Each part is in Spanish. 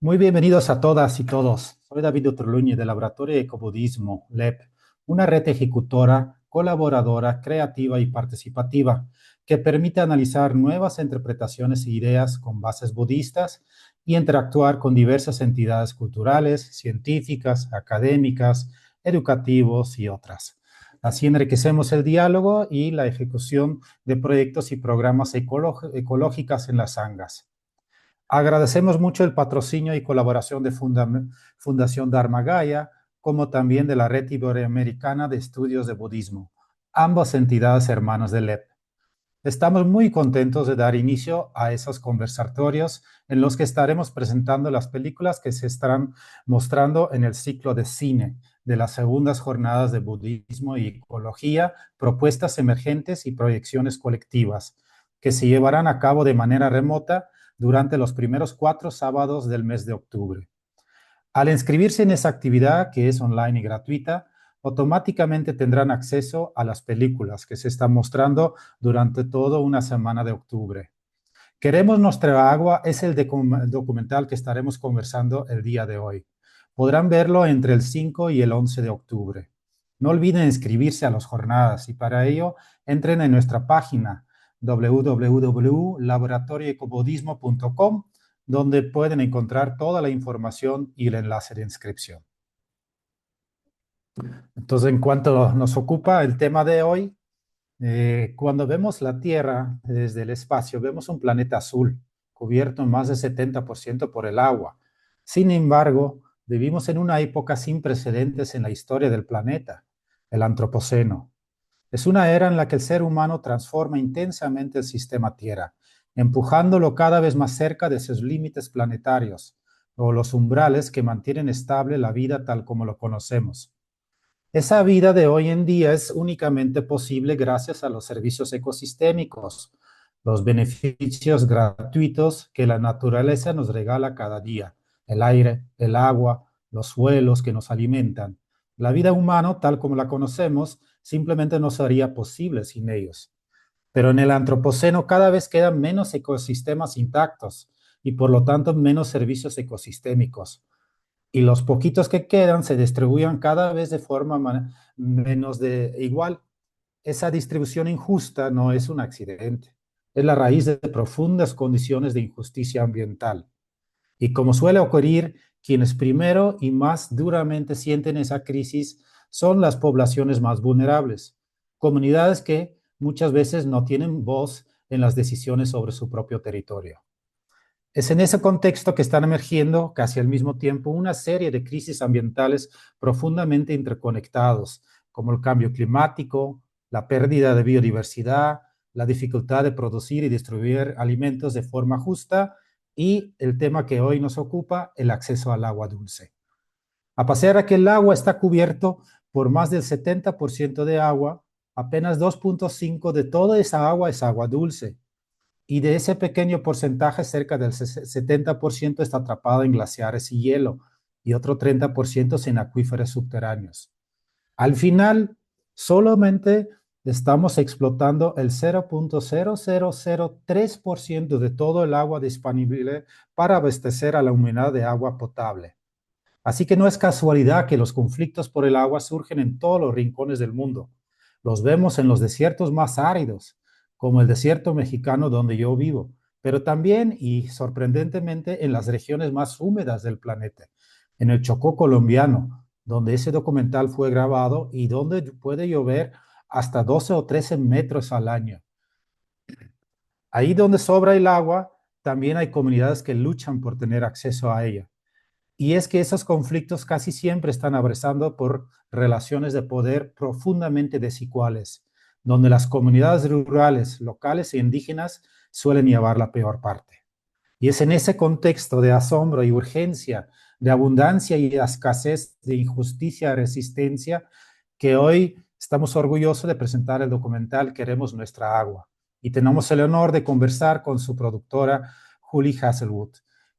Muy bienvenidos a todas y todos. Soy David Otroluñi del Laboratorio de Ecobudismo, LEP, una red ejecutora, colaboradora, creativa y participativa que permite analizar nuevas interpretaciones e ideas con bases budistas y interactuar con diversas entidades culturales, científicas, académicas, educativos y otras. Así enriquecemos el diálogo y la ejecución de proyectos y programas ecológicas en las sangas. Agradecemos mucho el patrocinio y colaboración de Fundación Dharma Gaya, como también de la Red Iberoamericana de Estudios de Budismo, ambas entidades hermanas del LEP. Estamos muy contentos de dar inicio a esos conversatorios en los que estaremos presentando las películas que se estarán mostrando en el ciclo de cine de las segundas jornadas de budismo y ecología, propuestas emergentes y proyecciones colectivas, que se llevarán a cabo de manera remota durante los primeros 4 sábados del mes de octubre. Al inscribirse en esa actividad, que es online y gratuita, automáticamente tendrán acceso a las películas que se están mostrando durante toda una semana de octubre. Queremos nuestra agua es el documental que estaremos conversando el día de hoy. Podrán verlo entre el 5 y el 11 de octubre. No olviden inscribirse a las jornadas y para ello entren en nuestra página www.laboratorioecobudismo.com, donde pueden encontrar toda la información y el enlace de inscripción. Entonces, en cuanto nos ocupa el tema de hoy, cuando vemos la Tierra desde el espacio, vemos un planeta azul, cubierto en más de 70% por el agua. Sin embargo, vivimos en una época sin precedentes en la historia del planeta, el Antropoceno. Es una era en la que el ser humano transforma intensamente el sistema Tierra, empujándolo cada vez más cerca de sus límites planetarios, o los umbrales que mantienen estable la vida tal como lo conocemos. Esa vida de hoy en día es únicamente posible gracias a los servicios ecosistémicos, los beneficios gratuitos que la naturaleza nos regala cada día, el aire, el agua, los suelos que nos alimentan. La vida humana, tal como la conocemos, simplemente no sería posible sin ellos. Pero en el antropoceno cada vez quedan menos ecosistemas intactos y por lo tanto menos servicios ecosistémicos, y los poquitos que quedan se distribuyen cada vez de forma menos de igual. Esa distribución injusta no es un accidente, es la raíz de profundas condiciones de injusticia ambiental. Y como suele ocurrir, quienes primero y más duramente sienten esa crisis son las poblaciones más vulnerables, comunidades que muchas veces no tienen voz en las decisiones sobre su propio territorio. Es en ese contexto que están emergiendo casi al mismo tiempo una serie de crisis ambientales profundamente interconectados, como el cambio climático, la pérdida de biodiversidad, la dificultad de producir y distribuir alimentos de forma justa y el tema que hoy nos ocupa, el acceso al agua dulce. A pesar de que el agua está cubierto por más del 70% de agua, apenas 2,5 de toda esa agua es agua dulce, y de ese pequeño porcentaje, cerca del 70% está atrapado en glaciares y hielo, y otro 30% en acuíferos subterráneos. Al final, solamente estamos explotando el 0,0003% de todo el agua disponible para abastecer a la humanidad de agua potable. Así que no es casualidad que los conflictos por el agua surgen en todos los rincones del mundo. Los vemos en los desiertos más áridos, como el desierto mexicano donde yo vivo, pero también y sorprendentemente en las regiones más húmedas del planeta, en el Chocó colombiano, donde ese documental fue grabado y donde puede llover hasta 12 o 13 metros al año. Ahí donde sobra el agua, también hay comunidades que luchan por tener acceso a ella. Y es que esos conflictos casi siempre están abrazados por relaciones de poder profundamente desiguales, donde las comunidades rurales, locales e indígenas suelen llevar la peor parte. Y es en ese contexto de asombro y urgencia, de abundancia y de escasez, de injusticia y resistencia, que hoy estamos orgullosos de presentar el documental Queremos Nuestra Agua. Y tenemos el honor de conversar con su productora, Julie Hazelwood,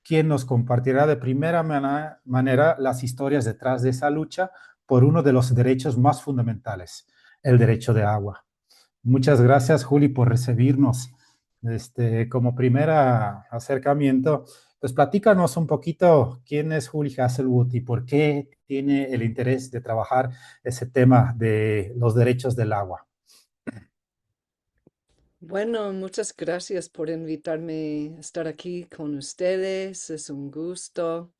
quien nos compartirá de primera manera las historias detrás de esa lucha por uno de los derechos más fundamentales, el derecho de agua. Muchas gracias, Juli, por recibirnos como primer acercamiento. Pues platícanos un poquito quién es Julie Hazelwood y por qué tiene el interés de trabajar ese tema de los derechos del agua. Bueno, muchas gracias por invitarme a estar aquí con ustedes. Es un gusto,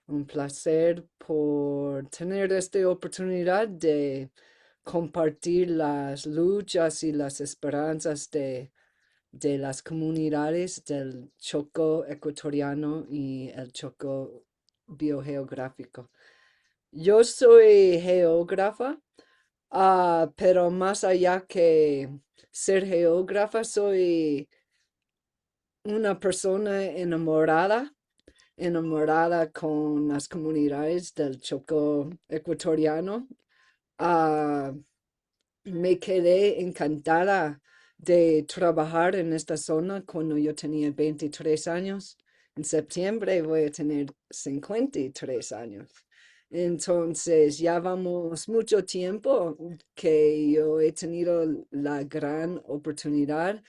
un placer por tener esta oportunidad de compartir las luchas y las esperanzas de las comunidades del Choco ecuatoriano y el Choco biogeográfico. Yo soy geógrafa. Pero más allá que ser geógrafa, soy una persona enamorada con las comunidades del Chocó ecuatoriano. Ah, Me quedé encantada de trabajar en esta zona cuando yo tenía 23 años. En septiembre voy a tener 53 años. Entonces, ya vamos mucho tiempo que yo he tenido la gran oportunidad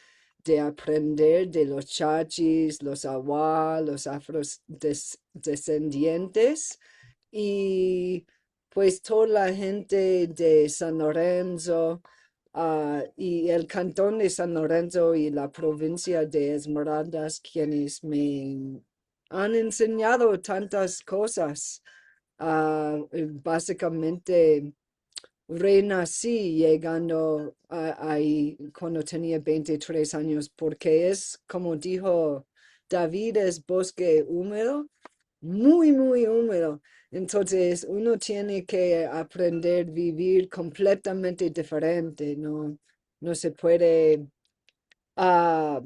de aprender de los chachis, los awa, los afrodescendientes y pues toda la gente de San Lorenzo, y el cantón de San Lorenzo y la provincia de Esmeraldas, quienes me han enseñado tantas cosas. Básicamente renací llegando ahí cuando tenía 23 años, porque es, como dijo David, es bosque húmedo, muy húmedo. Entonces uno tiene que aprender a vivir completamente diferente, ¿no? No se puede, ah,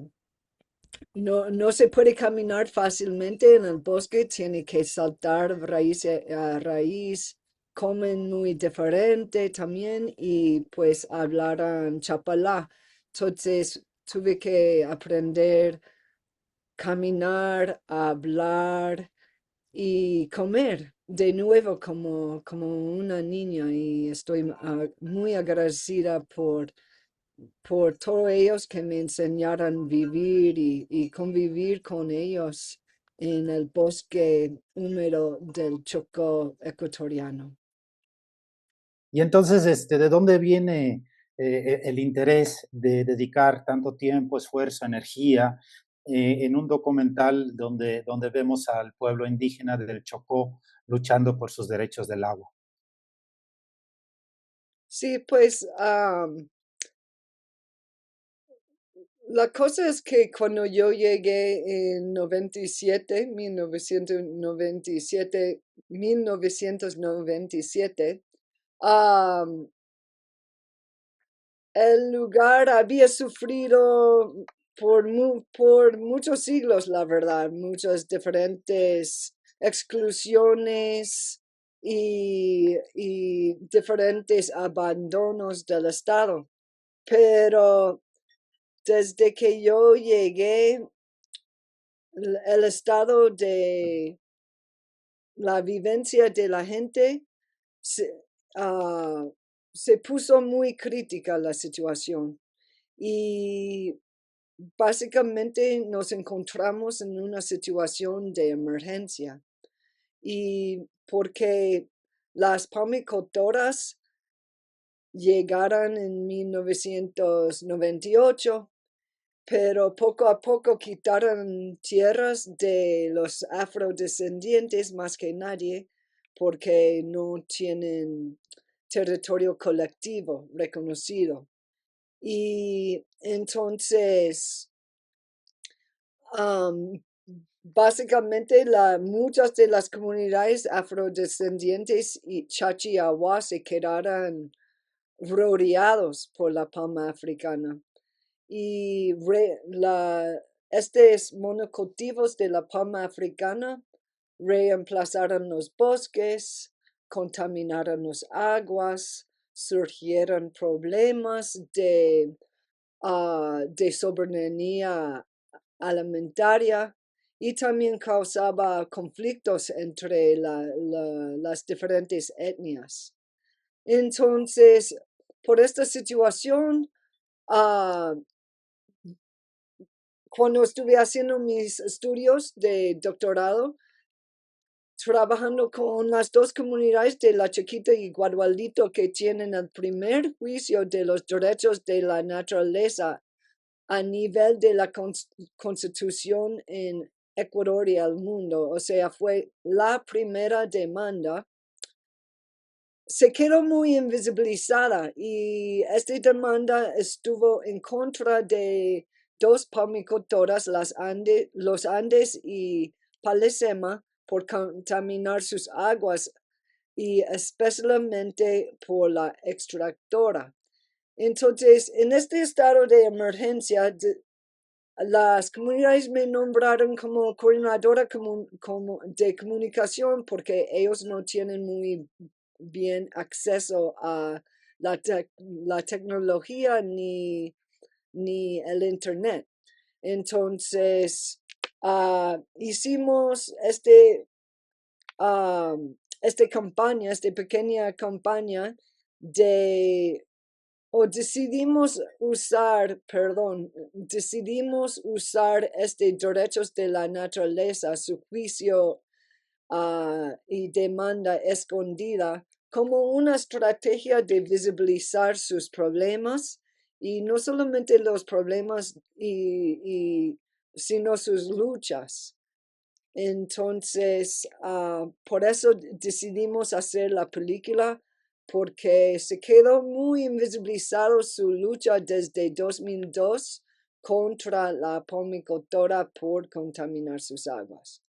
no se puede caminar fácilmente en el bosque, tiene que saltar raíz a raíz, comen muy diferente también y pues hablaran chapalá. Entonces tuve que aprender caminar, hablar y comer de nuevo como una niña y estoy muy agradecida por todos ellos que me enseñaron vivir y convivir con ellos en el bosque húmedo del Chocó ecuatoriano. Y entonces, ¿de dónde viene el interés de dedicar tanto tiempo, esfuerzo, energía en un documental donde vemos al pueblo indígena del Chocó luchando por sus derechos del agua? Sí, pues la cosa es que cuando yo llegué en 97, 1997, 1997, am, el lugar había sufrido por muchos siglos, la verdad, muchas diferentes exclusiones y diferentes abandonos del Estado. Pero desde que yo llegué, el estado de la vivencia de la gente se, ah, se puso muy crítica la situación y básicamente nos encontramos en una situación de emergencia y porque las palmicultoras llegaron en 1998, pero poco a poco quitaron tierras de los afrodescendientes más que nadie porque no tienen territorio colectivo reconocido. Y entonces, um, básicamente muchas de las comunidades afrodescendientes y chachiahuá se quedaron rodeados por la palma africana. Y estos monocultivos de la palma africana reemplazaron los bosques, contaminaron las aguas, surgieron problemas de soberanía alimentaria y también causaba conflictos entre las diferentes etnias. Entonces, por esta situación, cuando estuve haciendo mis estudios de doctorado, trabajando con las dos comunidades de La Chiquita y Guadualito que tienen el primer juicio de los derechos de la naturaleza a nivel de la Constitución en Ecuador y el mundo. O sea, fue la primera demanda. Se quedó muy invisibilizada y esta demanda estuvo en contra de dos palmicultoras, los Andes y Palecema, por contaminar sus aguas y especialmente por la extractora. Entonces, en este estado de emergencia, las comunidades me nombraron como coordinadora de comunicación porque ellos no tienen muy bien acceso a la tecnología ni el internet. Entonces, hicimos esta pequeña campaña de decidimos usar derechos de la naturaleza, su juicio y demanda escondida como una estrategia de visibilizar sus problemas y no solamente los problemas sino sus luchas. Entonces, por eso decidimos hacer la película, porque se quedó muy invisibilizado su lucha desde 2002 contra la palmicultura por contaminar sus aguas.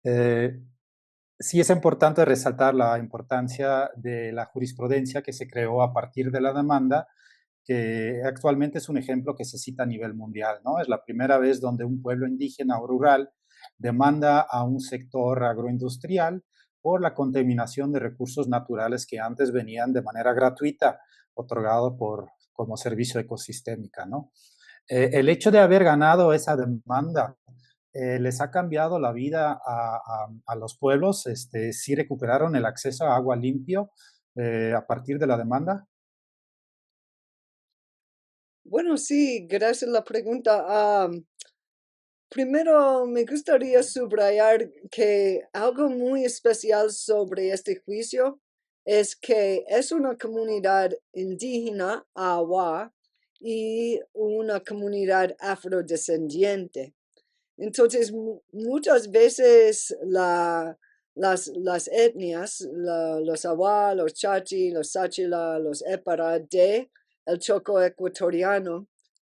Sí es importante resaltar la importancia de la jurisprudencia que se creó a partir de la demanda, que actualmente es un ejemplo que se cita a nivel mundial, ¿no? Es la primera vez donde un pueblo indígena o rural demanda a un sector agroindustrial por la contaminación de recursos naturales que antes venían de manera gratuita, otorgado como servicio ecosistémica, ¿no? El hecho de haber ganado esa demanda les ha cambiado la vida a los pueblos. Sí recuperaron el acceso a agua limpio a partir de la demanda. Bueno, sí, gracias a la pregunta. Primero, me gustaría subrayar que algo muy especial sobre este juicio es que es una comunidad indígena, Awa, y una comunidad afrodescendiente. Entonces, muchas veces las etnias, los Awa, los Chachi, los Sáchila, los Épara de el Choco ecuatoriano,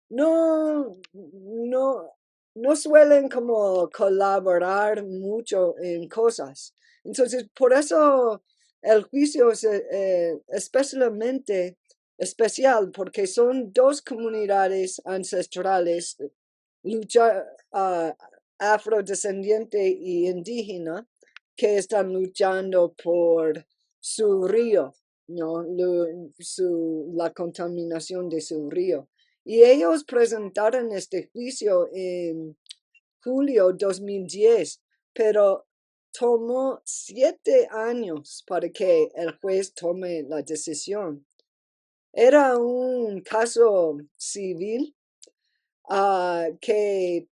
no, no, no suelen como colaborar mucho en cosas. Entonces, por eso el juicio es especialmente especial, porque son dos comunidades ancestrales lucha afrodescendiente y indígena que están luchando por su río, ¿no? La contaminación de su río. Y ellos presentaron este juicio en julio 2010, pero tomó 7 años para que el juez tome la decisión. Era un caso civil que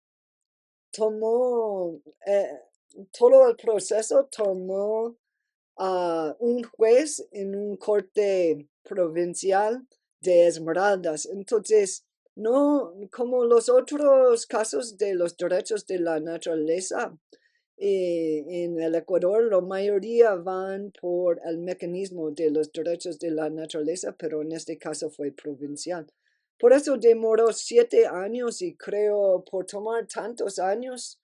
tomó, todo el proceso tomó un juez en un corte provincial de Esmeraldas. Entonces, no como los otros casos de los derechos de la naturaleza, en el Ecuador, la mayoría van por el mecanismo de los derechos de la naturaleza, pero en este caso fue provincial. Por eso demoró 7 años y creo por tomar tantos años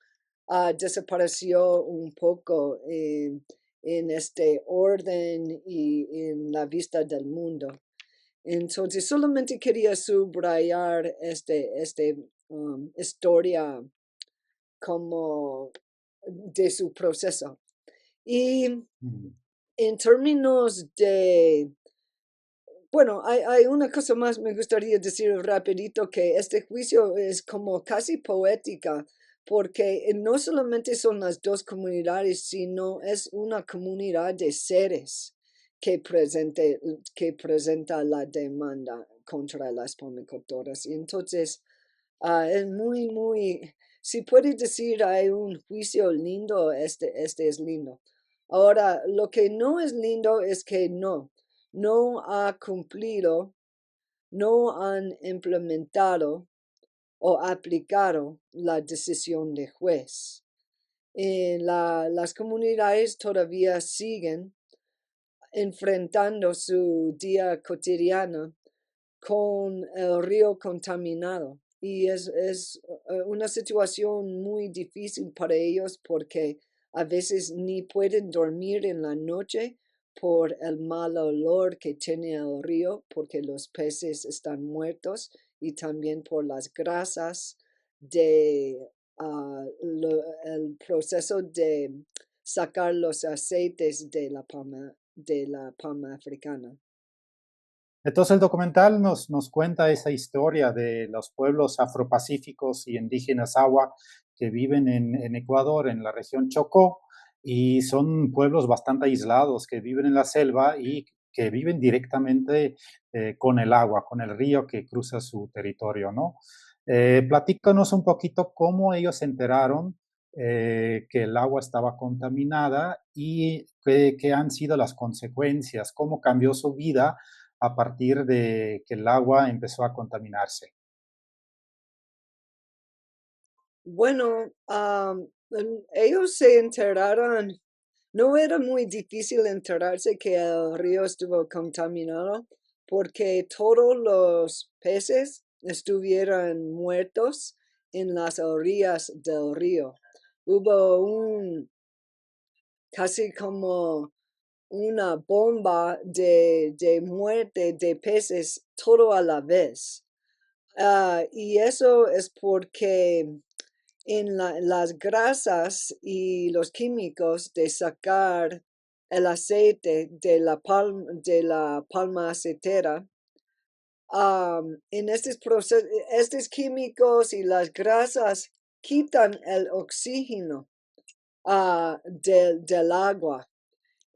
desapareció un poco en este orden y en la vista del mundo. Entonces solamente quería subrayar este historia como de su proceso. Y en términos de, bueno, hay una cosa más me gustaría decir rapidito, que este juicio es como casi poética, porque no solamente son las dos comunidades, sino es una comunidad de seres que presenta la demanda contra las palmicultoras. Y entonces, Es si puedes decir hay un juicio lindo, este es lindo. Ahora, lo que no es lindo es que no ha cumplido, no han implementado o aplicado la decisión de juez. Las comunidades todavía siguen enfrentando su día cotidiano con el río contaminado. Y es una situación muy difícil para ellos porque a veces ni pueden dormir en la noche por el mal olor que tiene el río, porque los peces están muertos y también por las grasas de el proceso de sacar los aceites de la palma africana. Entonces el documental nos cuenta esa historia de los pueblos afropacíficos y indígenas agua que viven en Ecuador, en la región Chocó, y son pueblos bastante aislados que viven en la selva y que viven directamente con el agua, con el río que cruza su territorio, ¿no? Platícanos un poquito cómo ellos se enteraron que el agua estaba contaminada y qué han sido las consecuencias, cómo cambió su vida a partir de que el agua empezó a contaminarse. Bueno, ellos se enteraron, no era muy difícil enterarse que el río estuvo contaminado porque todos los peces estuvieron muertos en las orillas del río. Hubo casi como una bomba de muerte de peces todo a la vez. Y eso es porque en las grasas y los químicos de sacar el aceite de la palma aceitera, en estos químicos y las grasas quitan el oxígeno del agua.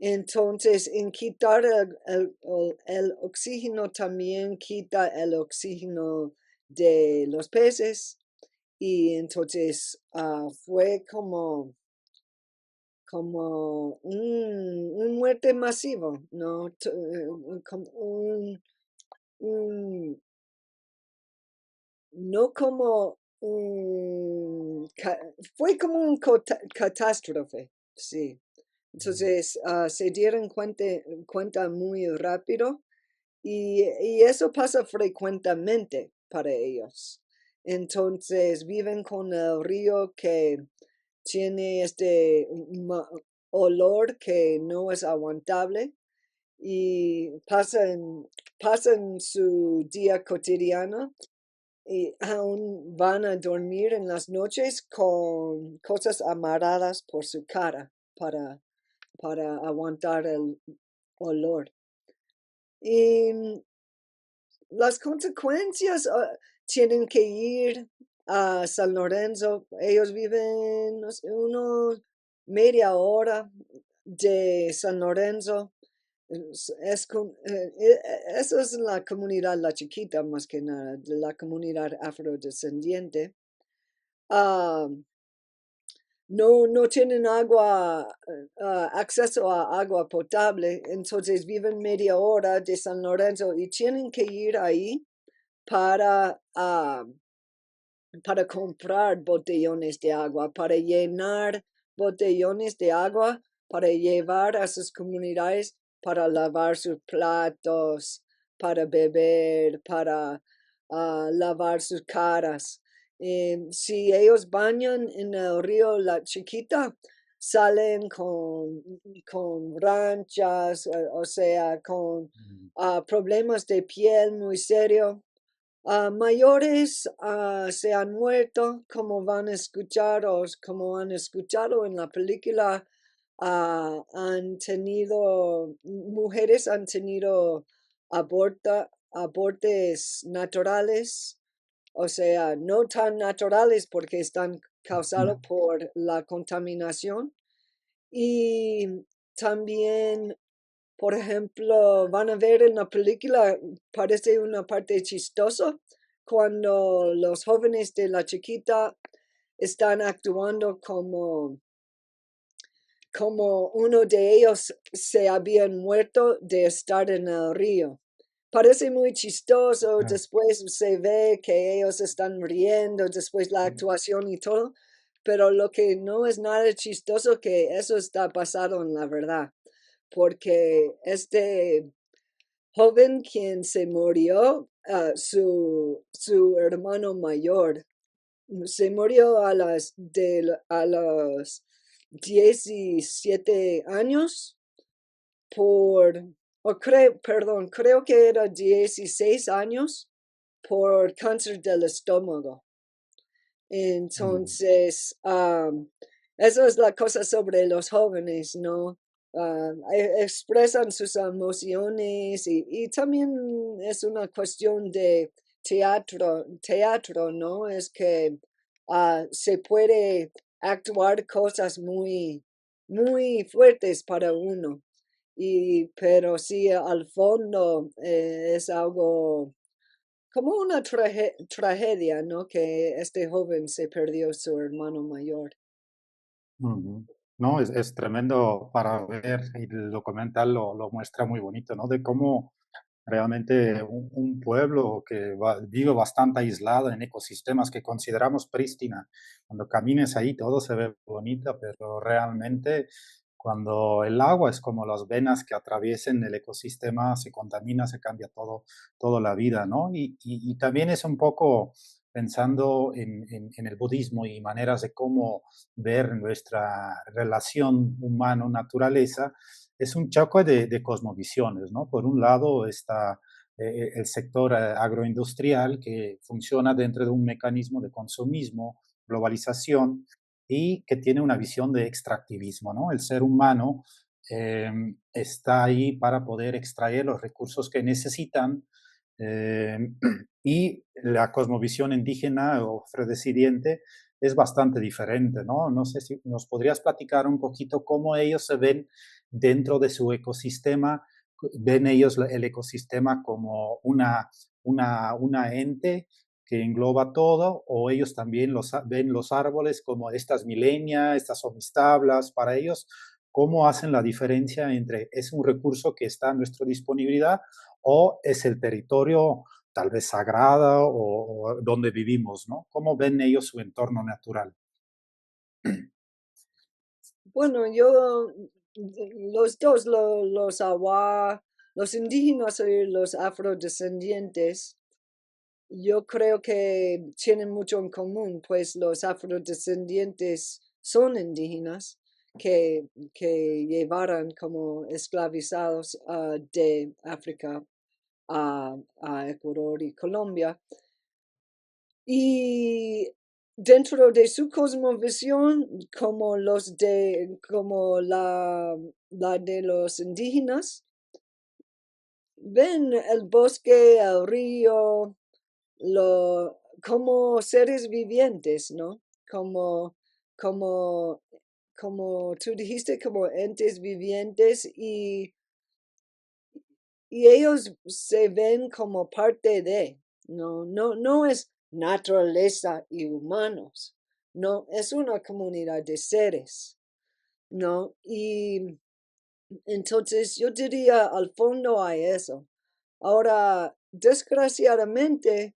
Entonces, en quitar el oxígeno también quita el oxígeno de los peces y entonces fue como un muerte masivo, ¿no? Como un- no como fue como un catástrofe, sí. Entonces se dieron cuenta muy rápido y eso pasa frecuentemente para ellos. Entonces viven con el río que tiene este olor que no es aguantable y pasan su día cotidiano y aún van a dormir en las noches con cosas amarradas por su cara para aguantar el olor. Y las consecuencias tienen que ir a San Lorenzo. Ellos viven, no sé, unos media hora de San Lorenzo. Eso es la comunidad, la chiquita más que nada, de la comunidad afrodescendiente. Ah, no tienen acceso a agua potable, entonces viven media hora de San Lorenzo y tienen que ir ahí para, para comprar botellones de agua, para llenar botellones de agua, para llevar a sus comunidades, para lavar sus platos, para beber, para lavar sus caras. Si ellos bañan en el río La Chiquita, salen con ranchas, o sea, con problemas de piel muy serios. Mayores se han muerto, como van a escuchar o como han escuchado en la película, mujeres han tenido abortes naturales, o sea, no tan naturales porque están causados por la contaminación. Y también, por ejemplo, van a ver en la película, parece una parte chistosa, cuando los jóvenes de la chiquita están actuando como uno de ellos se habían muerto de estar en el río. Parece muy chistoso, Ah, después se ve que ellos están riendo, después la actuación y todo, pero lo que no es nada chistoso que eso está basado en la verdad, porque este joven quien se murió, su hermano mayor, se murió a los 17 años por, creo que era 16 años por cáncer del estómago. mm, Entonces, eso es la cosa sobre los jóvenes, ¿no? Expresan sus emociones y también es una cuestión de teatro, ¿no? Es que se puede actuar cosas muy, muy fuertes para uno. Pero sí, al fondo es algo como una tragedia, ¿no? Que este joven se perdió su hermano mayor. ujú. No, es tremendo para ver y el documental lo muestra muy bonito, ¿no? De cómo realmente un pueblo que vive bastante aislado en ecosistemas que consideramos prístina. Cuando camines ahí todo se ve bonito, pero realmente cuando el agua es como las venas que atraviesen el ecosistema, se contamina, se cambia todo, toda la vida, ¿no? Y también es un poco pensando en el budismo y maneras de cómo ver nuestra relación humano-naturaleza, es un choque de cosmovisiones, ¿no? Por un lado está el sector agroindustrial que funciona dentro de un mecanismo de consumismo, globalización y que tiene una visión de extractivismo, ¿no? El ser humano eh, está ahí para poder extraer los recursos que necesitan eh, y la cosmovisión indígena o afrodescendiente es bastante diferente, ¿no? No sé si nos podrías platicar un poquito cómo ellos se ven dentro de su ecosistema, ven ellos el ecosistema como una ente que engloba todo, o ellos también ven los árboles como estas milenias, estas son mis tablas, para ellos, ¿cómo hacen la diferencia entre es un recurso que está a nuestra disponibilidad o es el territorio tal vez sagrado o donde vivimos, ¿no? ¿Cómo ven ellos su entorno natural? Bueno, los dos, los Awa, los indígenas y los afrodescendientes, yo creo que tienen mucho en común, pues los afrodescendientes son indígenas que llevaron como esclavizados de África a Ecuador y Colombia. Y dentro de su cosmovisión, como la de los indígenas, ven el bosque, el río, como seres vivientes, ¿no? Como, como, como tú dijiste, como entes vivientes y ellos se ven como parte de, no es naturaleza y humanos, no, es una comunidad de seres, ¿no? Y entonces yo diría, al fondo hay eso. Ahora, desgraciadamente,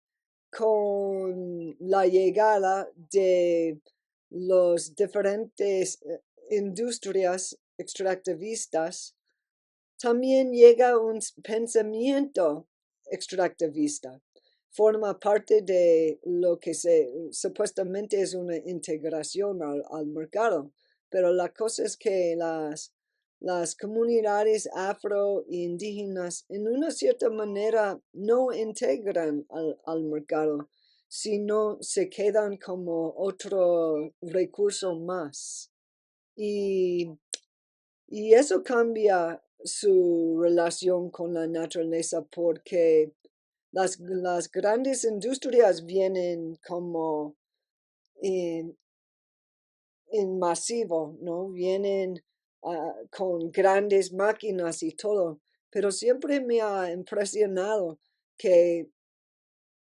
con la llegada de los diferentes industrias extractivistas, también llega un pensamiento extractivista. Forma parte de lo que supuestamente es una integración al mercado. Pero la cosa es que las comunidades afro-indígenas en una cierta manera no integran al mercado, sino se quedan como otro recurso más. Y y eso cambia su relación con la naturaleza porque las grandes industrias vienen como en, en masivo, ¿no? Vienen con grandes máquinas y todo, pero siempre me ha impresionado que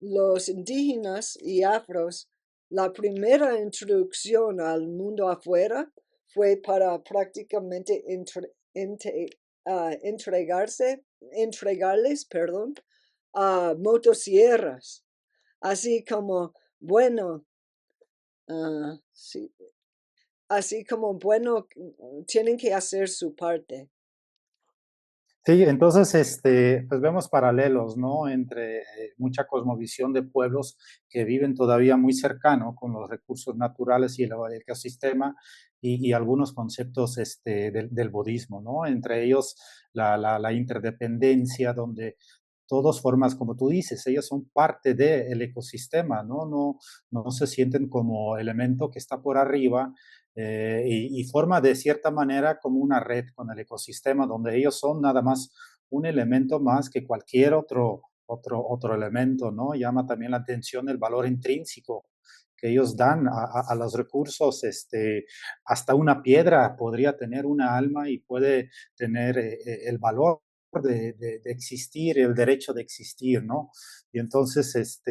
los indígenas y afros, la primera introducción al mundo afuera fue para prácticamente entregarles, perdón, a motosierras, así como, bueno, sí, así como, bueno, tienen que hacer su parte. Sí, entonces, pues vemos paralelos, ¿no? Entre mucha cosmovisión de pueblos que viven todavía muy cercano con los recursos naturales y el ecosistema y algunos conceptos del budismo, ¿no? Entre ellos la interdependencia, donde todos formas, como tú dices, ellos son parte del ecosistema, ¿no? No se sienten como elemento que está por arriba y forma de cierta manera como una red con el ecosistema, donde ellos son nada más un elemento más que cualquier otro elemento, ¿no? Llama también la atención el valor intrínseco que ellos dan a los recursos, hasta una piedra podría tener una alma y puede tener el valor de existir, el derecho de existir, ¿no? Y entonces,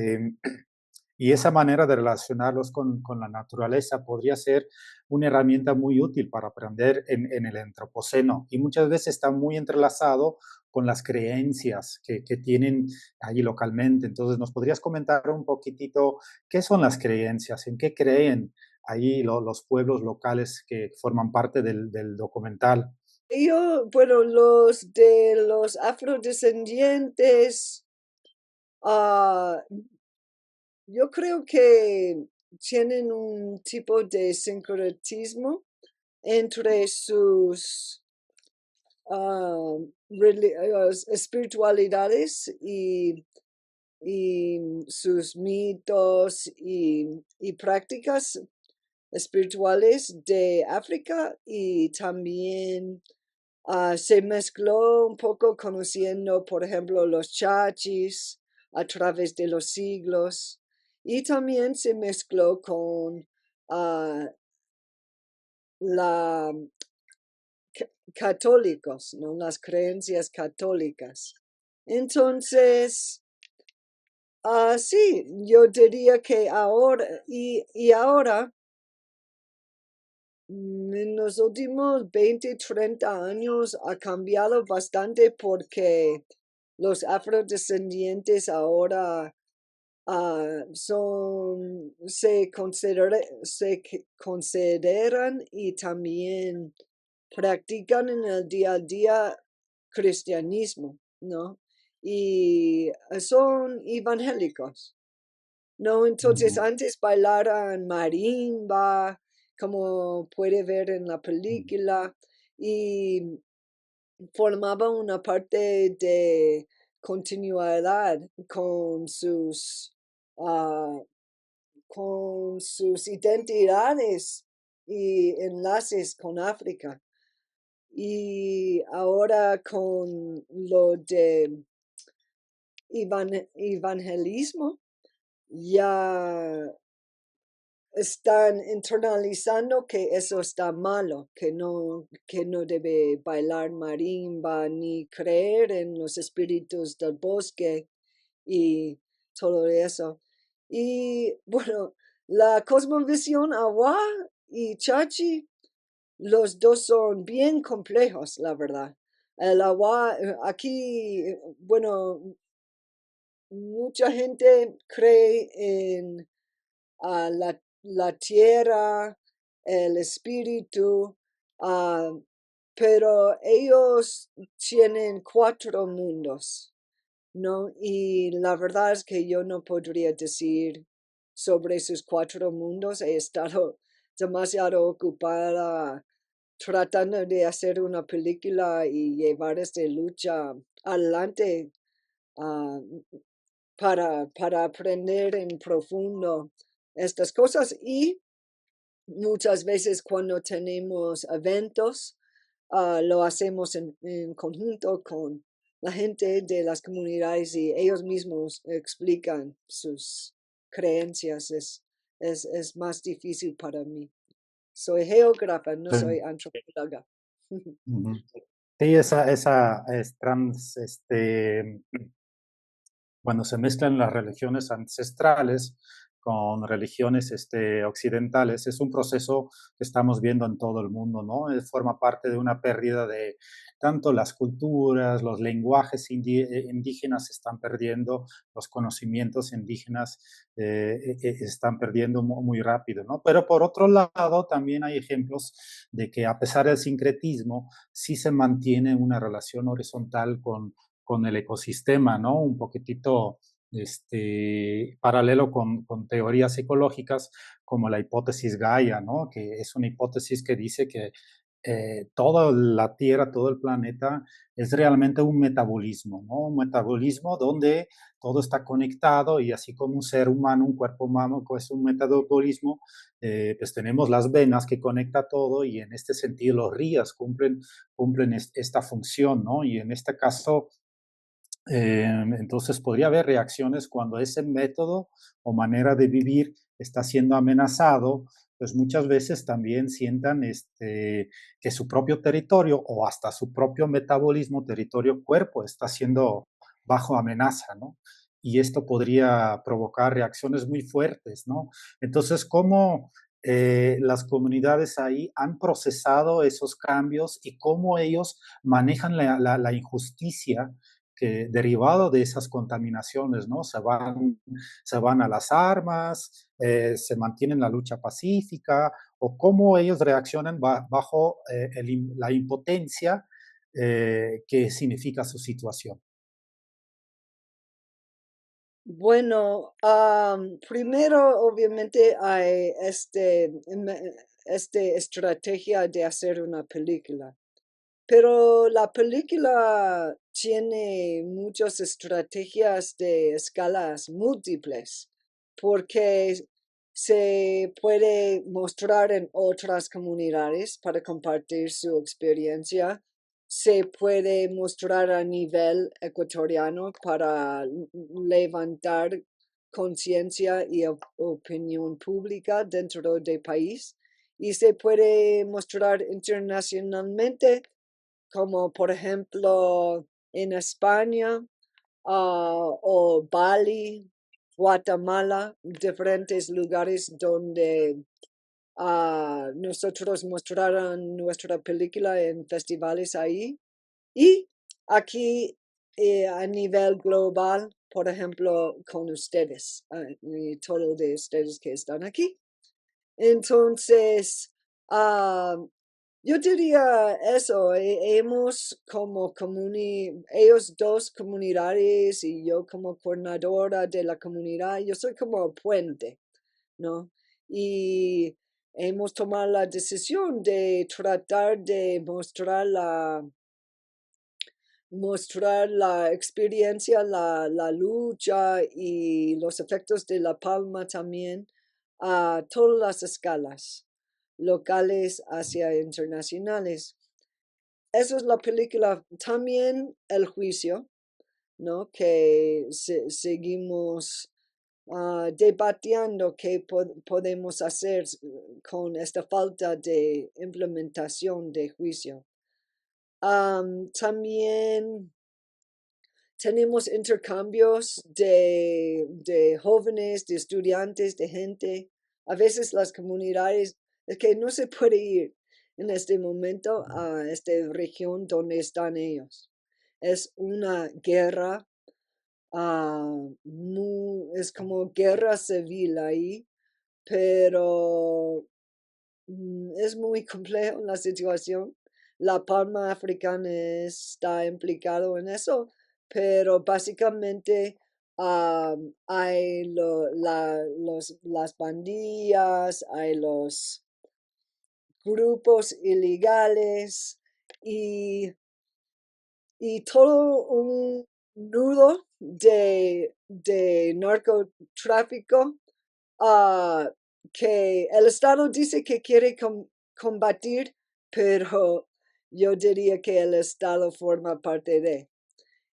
y esa manera de relacionarlos con la naturaleza podría ser una herramienta muy útil para aprender en el antropoceno y muchas veces está muy entrelazado con las creencias que tienen allí localmente. Entonces, ¿nos podrías comentar un poquitito qué son las creencias? ¿En qué creen allí los pueblos locales que forman parte del documental? Yo, bueno, los de los afrodescendientes, ah, yo creo que tienen un tipo de sincretismo entre sus espiritualidades y sus mitos y prácticas espirituales de África y también se mezcló un poco conociendo, por ejemplo, los chachis a través de los siglos y también se mezcló con ah, la católicos, ¿no? Las creencias católicas. Entonces, sí, yo diría que ahora y ahora en los últimos 20, 30 años ha cambiado bastante porque los afrodescendientes ahora se consideran y también practican en el día a día cristianismo, ¿no? Y son evangélicos. No, entonces Ujú, antes bailaran marimba, como puede ver en la ujú, película, y formaba una parte de continuidad ah, con sus identidades y enlaces con África. Y ahora con lo de evangelismo, ya están internalizando que eso está malo, que no debe bailar marimba ni creer en los espíritus del bosque y todo eso. Y bueno, la cosmovisión Awa y Chachi, los dos son bien complejos, la verdad. El Awa, aquí, bueno, mucha gente cree en la tierra, el espíritu, ah, pero ellos tienen cuatro mundos, ¿no? Y la verdad es que yo no podría decir sobre esos cuatro mundos. He estado demasiado ocupada tratando de hacer una película y llevar esta lucha adelante, ah, para aprender en profundo estas cosas y muchas veces cuando tenemos eventos, lo hacemos en conjunto con la gente de las comunidades y ellos mismos explican sus creencias. Es más difícil para mí. Soy geógrafa, no sí, soy antropóloga. ujú. Sí, esa es cuando se mezclan las religiones ancestrales con religiones occidentales, es un proceso que estamos viendo en todo el mundo, ¿no? Forma parte de una pérdida de tanto las culturas, los lenguajes indígenas se están perdiendo, los conocimientos indígenas están perdiendo muy rápido, ¿no? Pero por otro lado, también hay ejemplos de que a pesar del sincretismo, sí se mantiene una relación horizontal con el ecosistema, ¿no? Un poquitito paralelo con teorías ecológicas como la hipótesis Gaia, ¿no? Que es una hipótesis que dice que toda la Tierra, todo el planeta es realmente un metabolismo, ¿no? Un metabolismo donde todo está conectado y así como un ser humano, un cuerpo humano es un metabolismo, pues tenemos las venas que conecta todo y en este sentido los ríos cumplen esta función, ¿no? Y en este caso entonces podría haber reacciones cuando ese método o manera de vivir está siendo amenazado, pues muchas veces también sientan que su propio territorio o hasta su propio metabolismo, territorio cuerpo, está siendo bajo amenaza, ¿no? Y esto podría provocar reacciones muy fuertes, ¿no? Entonces, ¿cómo las comunidades ahí han procesado esos cambios y cómo ellos manejan la injusticia que derivado de esas contaminaciones, ¿no? Se van a las armas, se mantienen la lucha pacífica, o cómo ellos reaccionan bajo la impotencia que significa su situación. Bueno, primero obviamente hay este estrategia de hacer una película. Pero la película tiene muchas estrategias de escalas múltiples, porque se puede mostrar en otras comunidades para compartir su experiencia. Se puede mostrar a nivel ecuatoriano para levantar conciencia y opinión pública dentro del país. Y se puede mostrar internacionalmente como por ejemplo en España, o Bali, Guatemala, diferentes lugares donde nosotros mostraron nuestra película en festivales ahí. Y aquí a nivel global, por ejemplo, con ustedes, y todos de ustedes que están aquí. Entonces, ah, yo diría eso, hemos como ellos dos comunidades y yo como coordinadora de la comunidad, yo soy como puente, ¿no? Y hemos tomado la decisión de tratar de mostrar la experiencia, la lucha y los efectos de la palma también a todas las escalas, locales hacia internacionales. Eso es la película. También El Juicio, ¿no? Que seguimos debatiendo qué podemos hacer con esta falta de implementación de juicio. También tenemos intercambios de jóvenes, de estudiantes, de gente. A veces las comunidades, es que no se puede ir en este momento a esta región donde están ellos. Es una guerra, es como guerra civil ahí, pero es muy complejo la situación. La palma africana está implicado en eso, pero básicamente hay las pandillas, hay los grupos ilegales y, y todo un nudo de narcotráfico que el Estado dice que quiere combatir, pero yo diría que el Estado forma parte de.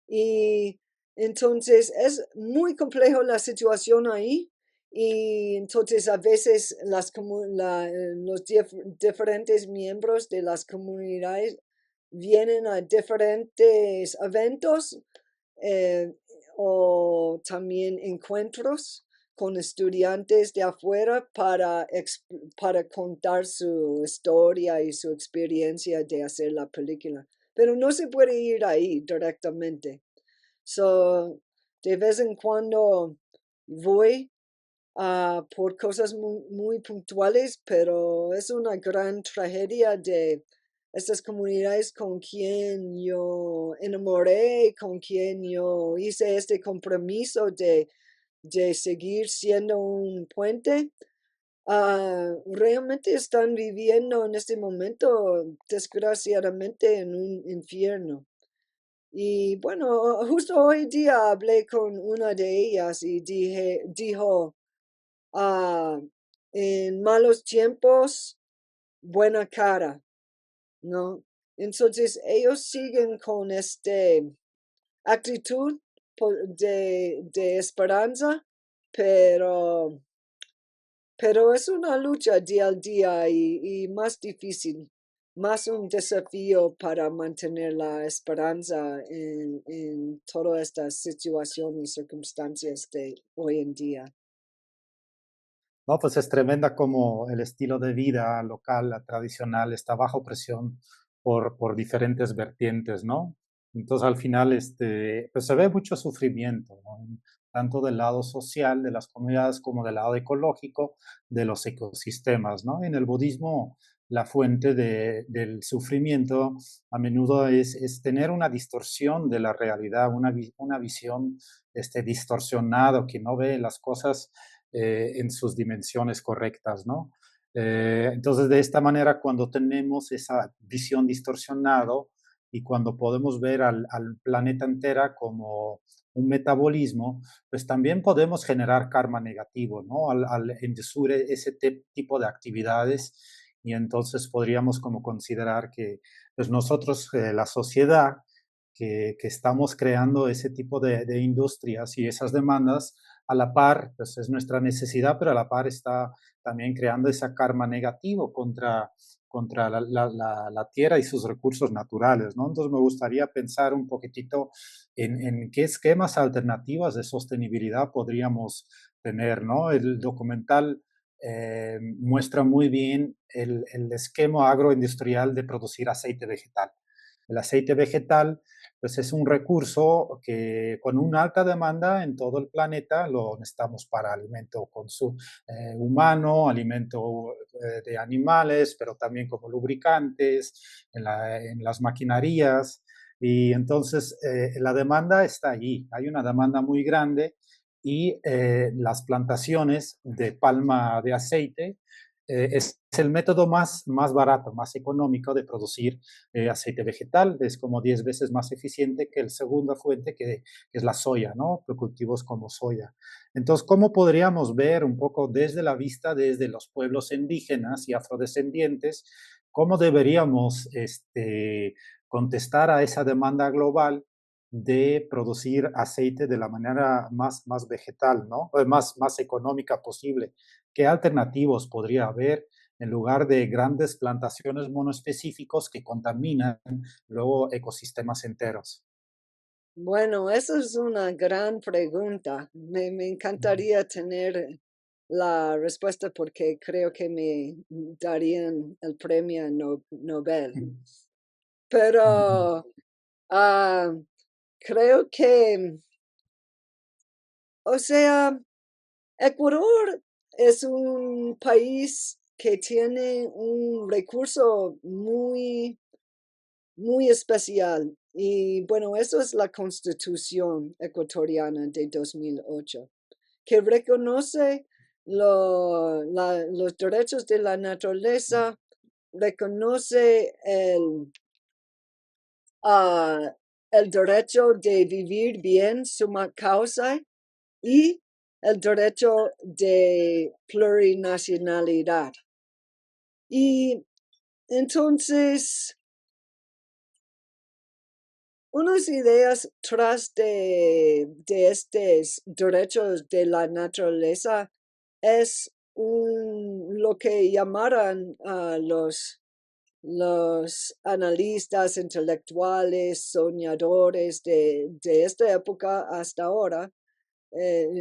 Y entonces es muy complejo la situación ahí. Y entonces a veces los diferentes miembros de las comunidades vienen a diferentes eventos, eh, o también encuentros con estudiantes de afuera para contar su historia y su experiencia de hacer la película. Pero no se puede ir ahí directamente. So, de vez en cuando voy por cosas muy puntuales, pero es una gran tragedia de estas comunidades con quien yo enamoré, con quien yo hice este compromiso de seguir siendo un puente. Realmente están viviendo en este momento, desgraciadamente, en un infierno. Y bueno, justo hoy día hablé con una de ellas y dijo, ah, en malos tiempos, buena cara, ¿no? Entonces ellos siguen con este actitud de esperanza, pero, pero es una lucha día al día y más difícil, más un desafío para mantener la esperanza en toda esta situación y circunstancias de hoy en día. No, pues es tremenda como el estilo de vida local, la tradicional, está bajo presión por diferentes vertientes, ¿no? Entonces al final pues se ve mucho sufrimiento, ¿no? Tanto del lado social de las comunidades como del lado ecológico de los ecosistemas, ¿no? En el budismo la fuente del sufrimiento a menudo es tener una distorsión de la realidad, una visión distorsionada que no ve las cosas en sus dimensiones correctas, ¿no? Entonces, de esta manera, cuando tenemos esa visión distorsionado y cuando podemos ver al planeta entera como un metabolismo, pues también podemos generar karma negativo, ¿no? Al inducir ese tipo de actividades y entonces podríamos como considerar que pues nosotros, la sociedad, que estamos creando ese tipo de industrias y esas demandas, a la par, pues es nuestra necesidad, pero a la par está también creando esa karma negativo contra la tierra y sus recursos naturales, ¿no? Entonces me gustaría pensar un poquitito en qué esquemas alternativas de sostenibilidad podríamos tener, ¿no? El documental muestra muy bien el esquema agroindustrial de producir aceite vegetal. El aceite vegetal pues es un recurso que con una alta demanda en todo el planeta lo necesitamos para alimento humano, alimento de animales, pero también como lubricantes, en las maquinarias. Y entonces la demanda está allí, hay una demanda muy grande y las plantaciones de palma de aceite es el método más barato, más económico de producir aceite vegetal. Es como 10 veces más eficiente que la segunda fuente, que es la soya, ¿no? Cultivos como soya. Entonces, ¿cómo podríamos ver un poco desde la vista, desde los pueblos indígenas y afrodescendientes, cómo deberíamos contestar a esa demanda global de producir aceite de la manera más vegetal, ¿no? Más económica posible? ¿Qué alternativos podría haber en lugar de grandes plantaciones monoespecíficos que contaminan luego ecosistemas enteros? Bueno, esa es una gran pregunta. Me encantaría tener la respuesta porque creo que me darían el premio Nobel. Pero ah, creo que, o sea, Ecuador es un país que tiene un recurso muy especial. Y bueno, eso es la Constitución ecuatoriana de 2008, que reconoce los derechos de la naturaleza, reconoce el derecho de vivir bien summa causa y el derecho de plurinacionalidad. Y entonces, unas ideas tras de estos derechos de la naturaleza es lo que llamaran los analistas intelectuales, soñadores de esta época hasta ahora,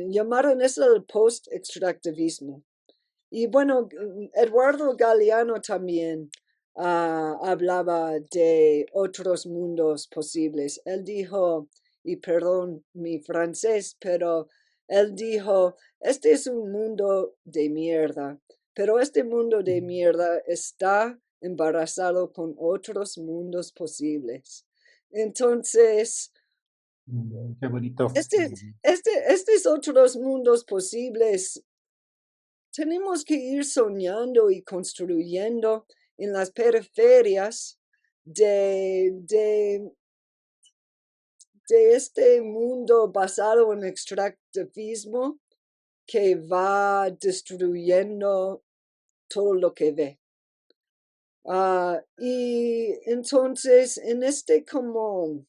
llamaron eso el post-extractivismo. Y bueno, Eduardo Galeano también hablaba de otros mundos posibles. Él dijo, y perdón mi francés, pero él dijo, este es un mundo de mierda, pero este mundo de mierda está embarazado con otros mundos posibles. Entonces, Qué bonito. este, estos otros mundos posibles tenemos que ir soñando y construyendo en las periferias de, de, de este mundo basado en extractivismo que va destruyendo todo lo que ve. Y entonces en este como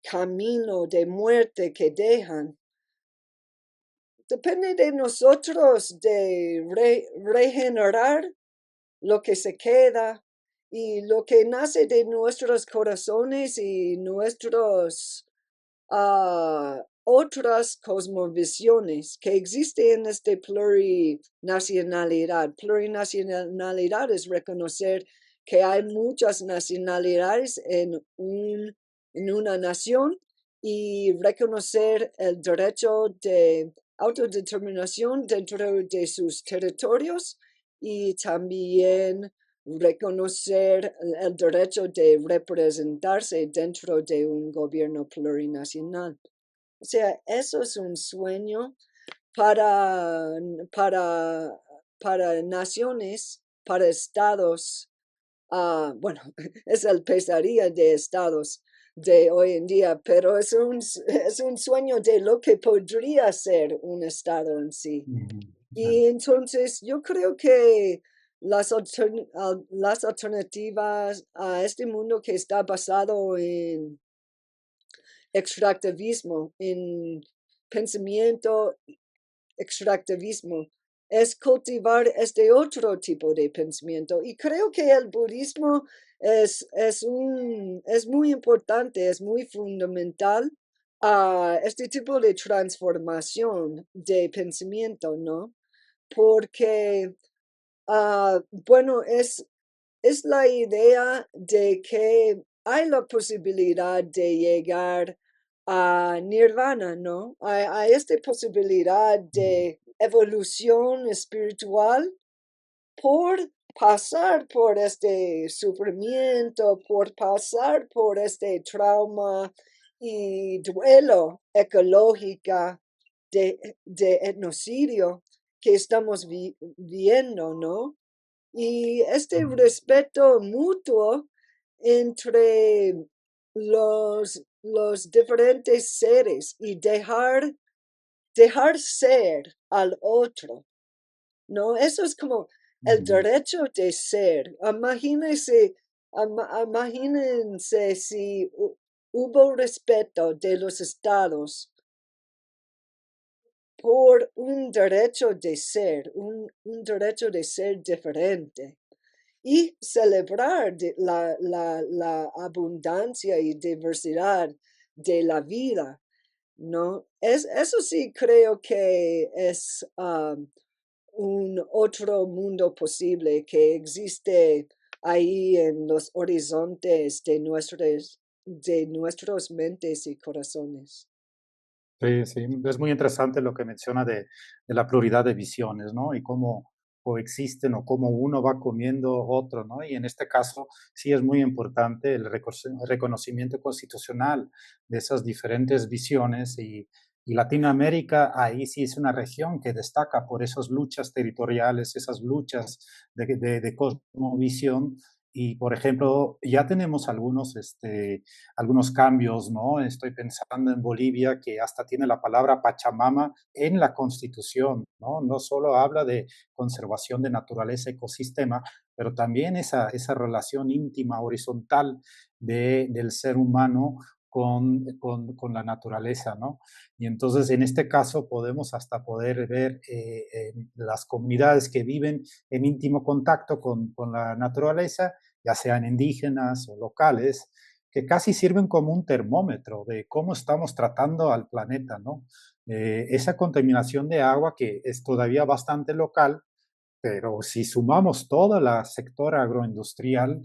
camino de muerte que dejan, depende de nosotros de regenerar lo que se queda y lo que nace de nuestros corazones y nuestros otras cosmovisiones que existen en esta plurinacionalidad. Plurinacionalidad es reconocer que hay muchas nacionalidades en una nación y reconocer el derecho de autodeterminación dentro de sus territorios y también reconocer el derecho de representarse dentro de un gobierno plurinacional. O sea, eso es un sueño para, para, para naciones, para estados. Bueno, es el pesadilla de estados de hoy en día, pero es un sueño de lo que podría ser un estado en sí. Y entonces yo creo que las alternativas a este mundo que está basado en extractivismo, en pensamiento extractivismo, es cultivar este otro tipo de pensamiento. Y creo que el budismo es muy importante, es muy fundamental a este tipo de transformación de pensamiento, ¿no? Porque, bueno, es la idea de que hay la posibilidad de llegar a nirvana, ¿no? Hay esta posibilidad de evolución espiritual por pasar por este sufrimiento, por pasar por este trauma y duelo ecológica de etnocidio que estamos viendo, ¿no? Y este respeto mutuo entre los diferentes seres y dejar ser al otro, ¿no? Eso es como el derecho de ser. Imagínense si hubo respeto de los estados por un derecho de ser, un derecho de ser diferente y celebrar la abundancia y diversidad de la vida, ¿no? Eso sí creo que es un otro mundo posible que existe ahí en los horizontes de nuestros mentes y corazones. Sí, sí, es muy interesante lo que menciona de la pluralidad de visiones, ¿no? Y cómo coexisten o cómo uno va comiendo otro, ¿no? Y en este caso sí es muy importante el reconocimiento constitucional de esas diferentes visiones y Latinoamérica ahí sí es una región que destaca por esas luchas territoriales, esas luchas de cosmovisión. Y, por ejemplo, ya tenemos algunos cambios, ¿no? Estoy pensando en Bolivia, que hasta tiene la palabra Pachamama en la Constitución, ¿no? No solo habla de conservación de naturaleza, ecosistema, pero también esa relación íntima, horizontal del ser humano con la naturaleza, ¿no? Y entonces en este caso podemos hasta poder ver las comunidades que viven en íntimo contacto con la naturaleza, ya sean indígenas o locales, que casi sirven como un termómetro de cómo estamos tratando al planeta, ¿no? Esa contaminación de agua que es todavía bastante local, pero si sumamos toda la sector agroindustrial,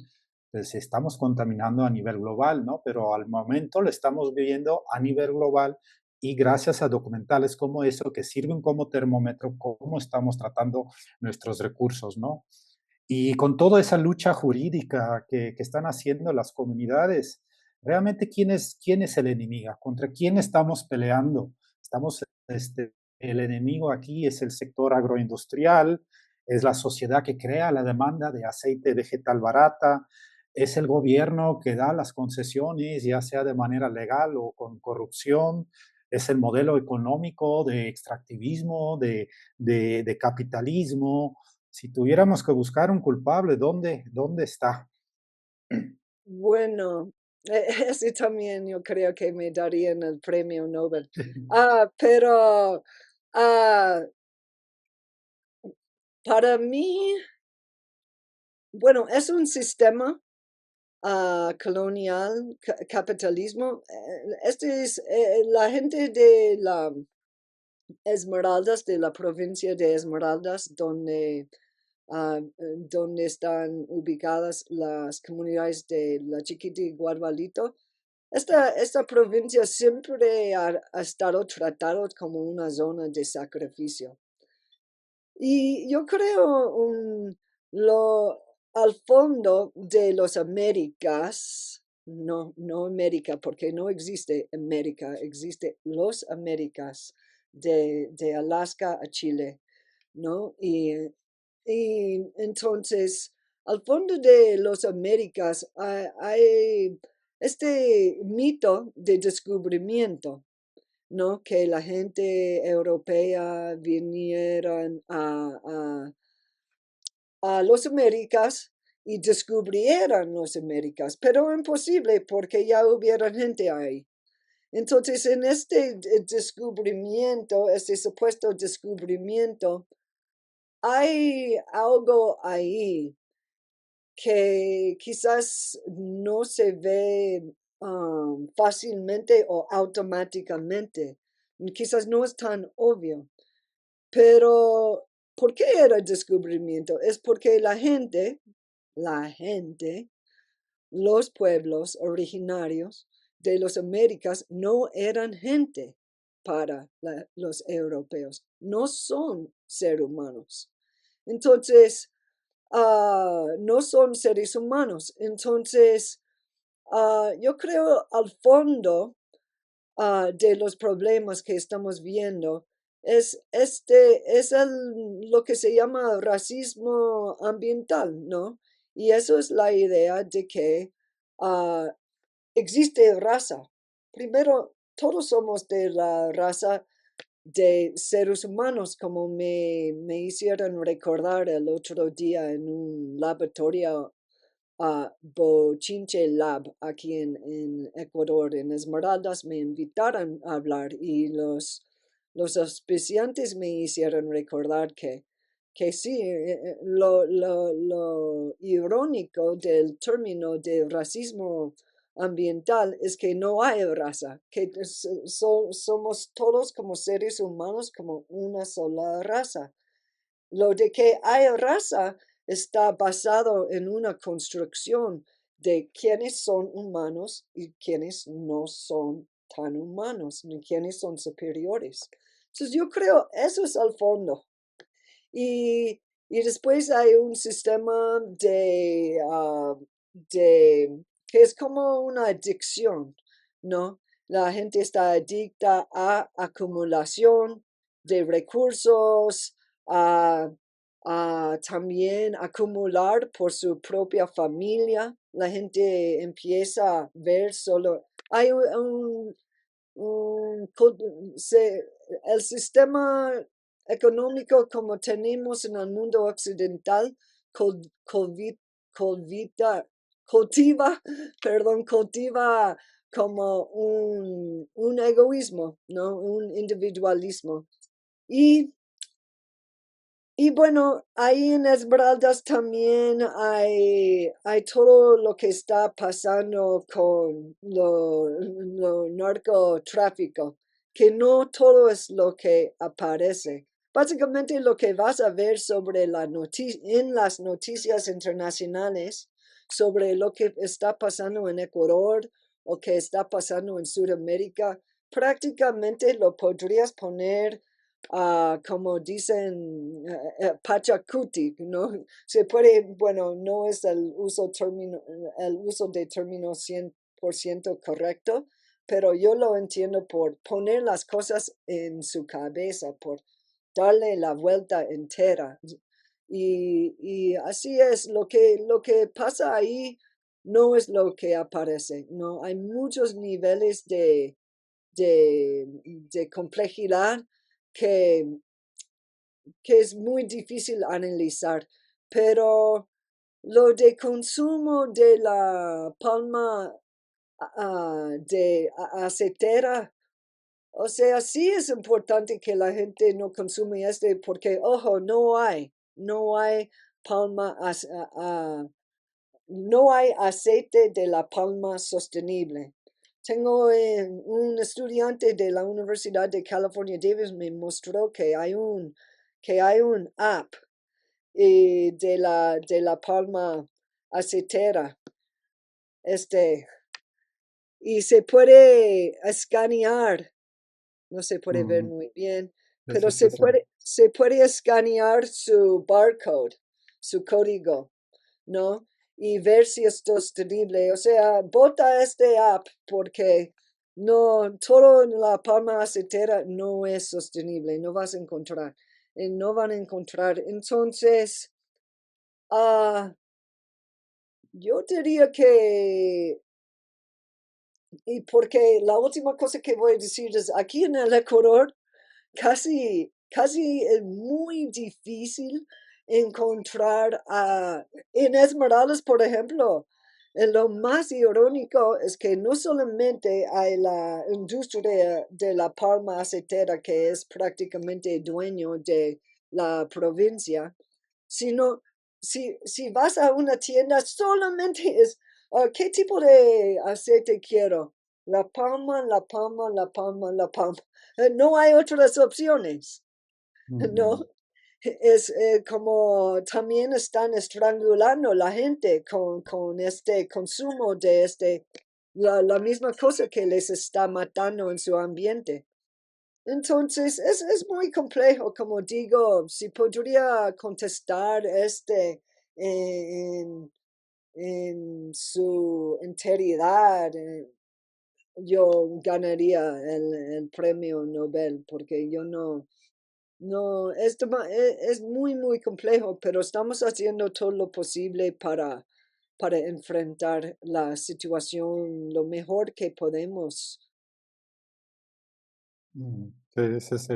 pues estamos contaminando a nivel global, ¿no? Pero al momento lo estamos viviendo a nivel global y gracias a documentales como eso que sirven como termómetro, cómo estamos tratando nuestros recursos, ¿no? Y con toda esa lucha jurídica que están haciendo las comunidades, realmente quién es el enemigo? ¿Contra quién estamos peleando? Estamos, el enemigo aquí es el sector agroindustrial, es la sociedad que crea la demanda de aceite vegetal barata, es el gobierno que da las concesiones, ya sea de manera legal o con corrupción, es el modelo económico de extractivismo, de capitalismo. Si tuviéramos que buscar un culpable, dónde está? Bueno, ese también yo creo que me darían el premio Nobel. Pero ah, para mí, bueno, es un sistema colonial, capitalismo. Este es la gente de la Esmeraldas, de la provincia de Esmeraldas, donde están ubicadas las comunidades de La Chiquita y Guadalito. Esta provincia siempre ha estado tratada como una zona de sacrificio. Y yo creo al fondo de los Américas, no América, porque no existe América, existe los Américas de Alaska a Chile, ¿no? Y entonces, al fondo de los Américas hay este mito de descubrimiento, ¿no? Que la gente europea vinieran a los Américas y descubrieran los Américas, pero imposible porque ya hubiera gente ahí. Entonces, en este descubrimiento, este supuesto descubrimiento, hay algo ahí que quizás no se ve fácilmente o automáticamente. Quizás no es tan obvio, pero ¿por qué era el descubrimiento? Es porque la gente, los pueblos originarios de las Américas no eran gente para los europeos, no son seres humanos. Entonces, no son seres humanos. Entonces, yo creo al fondo de los problemas que estamos viendo lo que se llama racismo ambiental, ¿no? Y eso es la idea de que ah, existe raza. Primero, todos somos de la raza de seres humanos, como me hicieron recordar el otro día en un laboratorio Bochinche Lab aquí en Ecuador, en Esmeraldas, me invitaron a hablar y los auspiciantes me hicieron recordar que sí, lo irónico del término de racismo ambiental es que no hay raza, que somos todos como seres humanos, como una sola raza. Lo de que hay raza está basado en una construcción de quiénes son humanos y quiénes no son tan humanos, ni quiénes son superiores. Entonces yo creo eso es al fondo. Y después hay un sistema que es como una adicción, ¿no? La gente está adicta a acumulación de recursos, a, a también acumular por su propia familia. La gente empieza a ver solo, hay un- se- el sistema económico como tenemos en el mundo occidental cul- culvi- culvita- cultiva, perdón, cultiva como un egoísmo, ¿no? Un individualismo. Y y bueno, ahí en Esmeraldas también hay todo lo que está pasando con lo narcotráfico, que no todo es lo que aparece. Básicamente lo que vas a ver sobre en las noticias internacionales sobre lo que está pasando en Ecuador o que está pasando en Sudamérica, prácticamente lo podrías poner como dicen, Pachacuti, ¿no? Se puede, bueno, no es el uso de término 100% correcto, pero yo lo entiendo por poner las cosas en su cabeza, por darle la vuelta entera. Y así es, lo que pasa ahí no es lo que aparece, ¿no? Hay muchos niveles de complejidad que, que es muy difícil analizar, pero lo de consumo de la palma de acetera, o sea, sí es importante que la gente no consume porque, ojo, no hay palma, no hay aceite de la palma sostenible. Tengo un estudiante de la Universidad de California, Davis, me mostró que hay un app de la palma acetera, este, y se puede escanear, no se puede ver Mm, muy bien, sí, pero sí, sí, sí. se puede escanear su barcode, su código, ¿no? Y ver si es sostenible. O sea, bota este app porque no, todo en la palma acetera no es sostenible, no vas a encontrar, no van a encontrar. Entonces, ah, yo diría que, y porque la última cosa que voy a decir es, aquí en el Ecuador, casi es muy difícil encontrar en Esmeraldas, por ejemplo. Lo más irónico es que no solamente hay la industria de la palma acetera, que es prácticamente dueño de la provincia, sino si vas a una tienda, solamente es, ¿qué tipo de aceite quiero? La palma, la palma, la palma, la palma. No hay otras opciones, ¿no? Mm, Es como también están estrangulando la gente con este consumo de la misma cosa que les está matando en su ambiente. Entonces, es muy complejo, como digo, si podría contestar en, en su integridad, yo ganaría el premio Nobel, porque yo no, es muy, muy complejo, pero estamos haciendo todo lo posible para enfrentar la situación lo mejor que podemos. sí, sí, sí.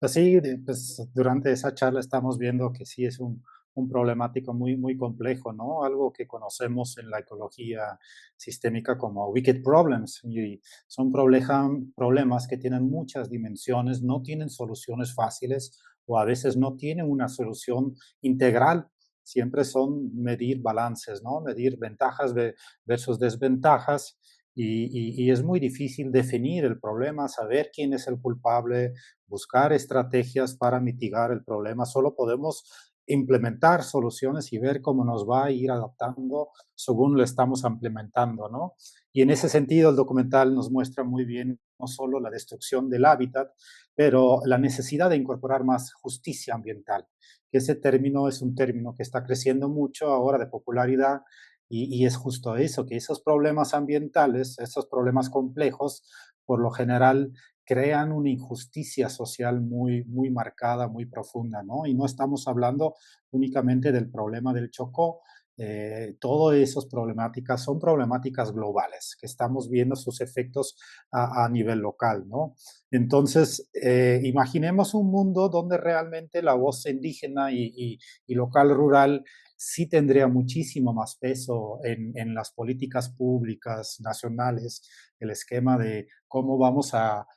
Así, pues, durante esa charla estamos viendo que sí es un problemático muy, muy complejo, ¿no? Algo que conocemos en la ecología sistémica como wicked problems. Y son problemas que tienen muchas dimensiones, no tienen soluciones fáciles o a veces no tienen una solución integral. Siempre son medir balances, ¿no? Medir ventajas versus desventajas y es muy difícil definir el problema, saber quién es el culpable, buscar estrategias para mitigar el problema. Solo podemos implementar soluciones y ver cómo nos va a ir adaptando según lo estamos implementando, ¿no? Y en ese sentido, el documental nos muestra muy bien no solo la destrucción del hábitat, pero la necesidad de incorporar más justicia ambiental, que ese término es un término que está creciendo mucho ahora de popularidad y es justo eso, que esos problemas ambientales, esos problemas complejos, por lo general crean una injusticia social muy, muy marcada, muy profunda, ¿no? Y no estamos hablando únicamente del problema del Chocó, todas esas problemáticas son problemáticas globales que estamos viendo sus efectos a nivel local, ¿no? Entonces, imaginemos un mundo donde realmente la voz indígena y local rural sí tendría muchísimo más peso en las políticas públicas nacionales, el esquema de cómo vamos a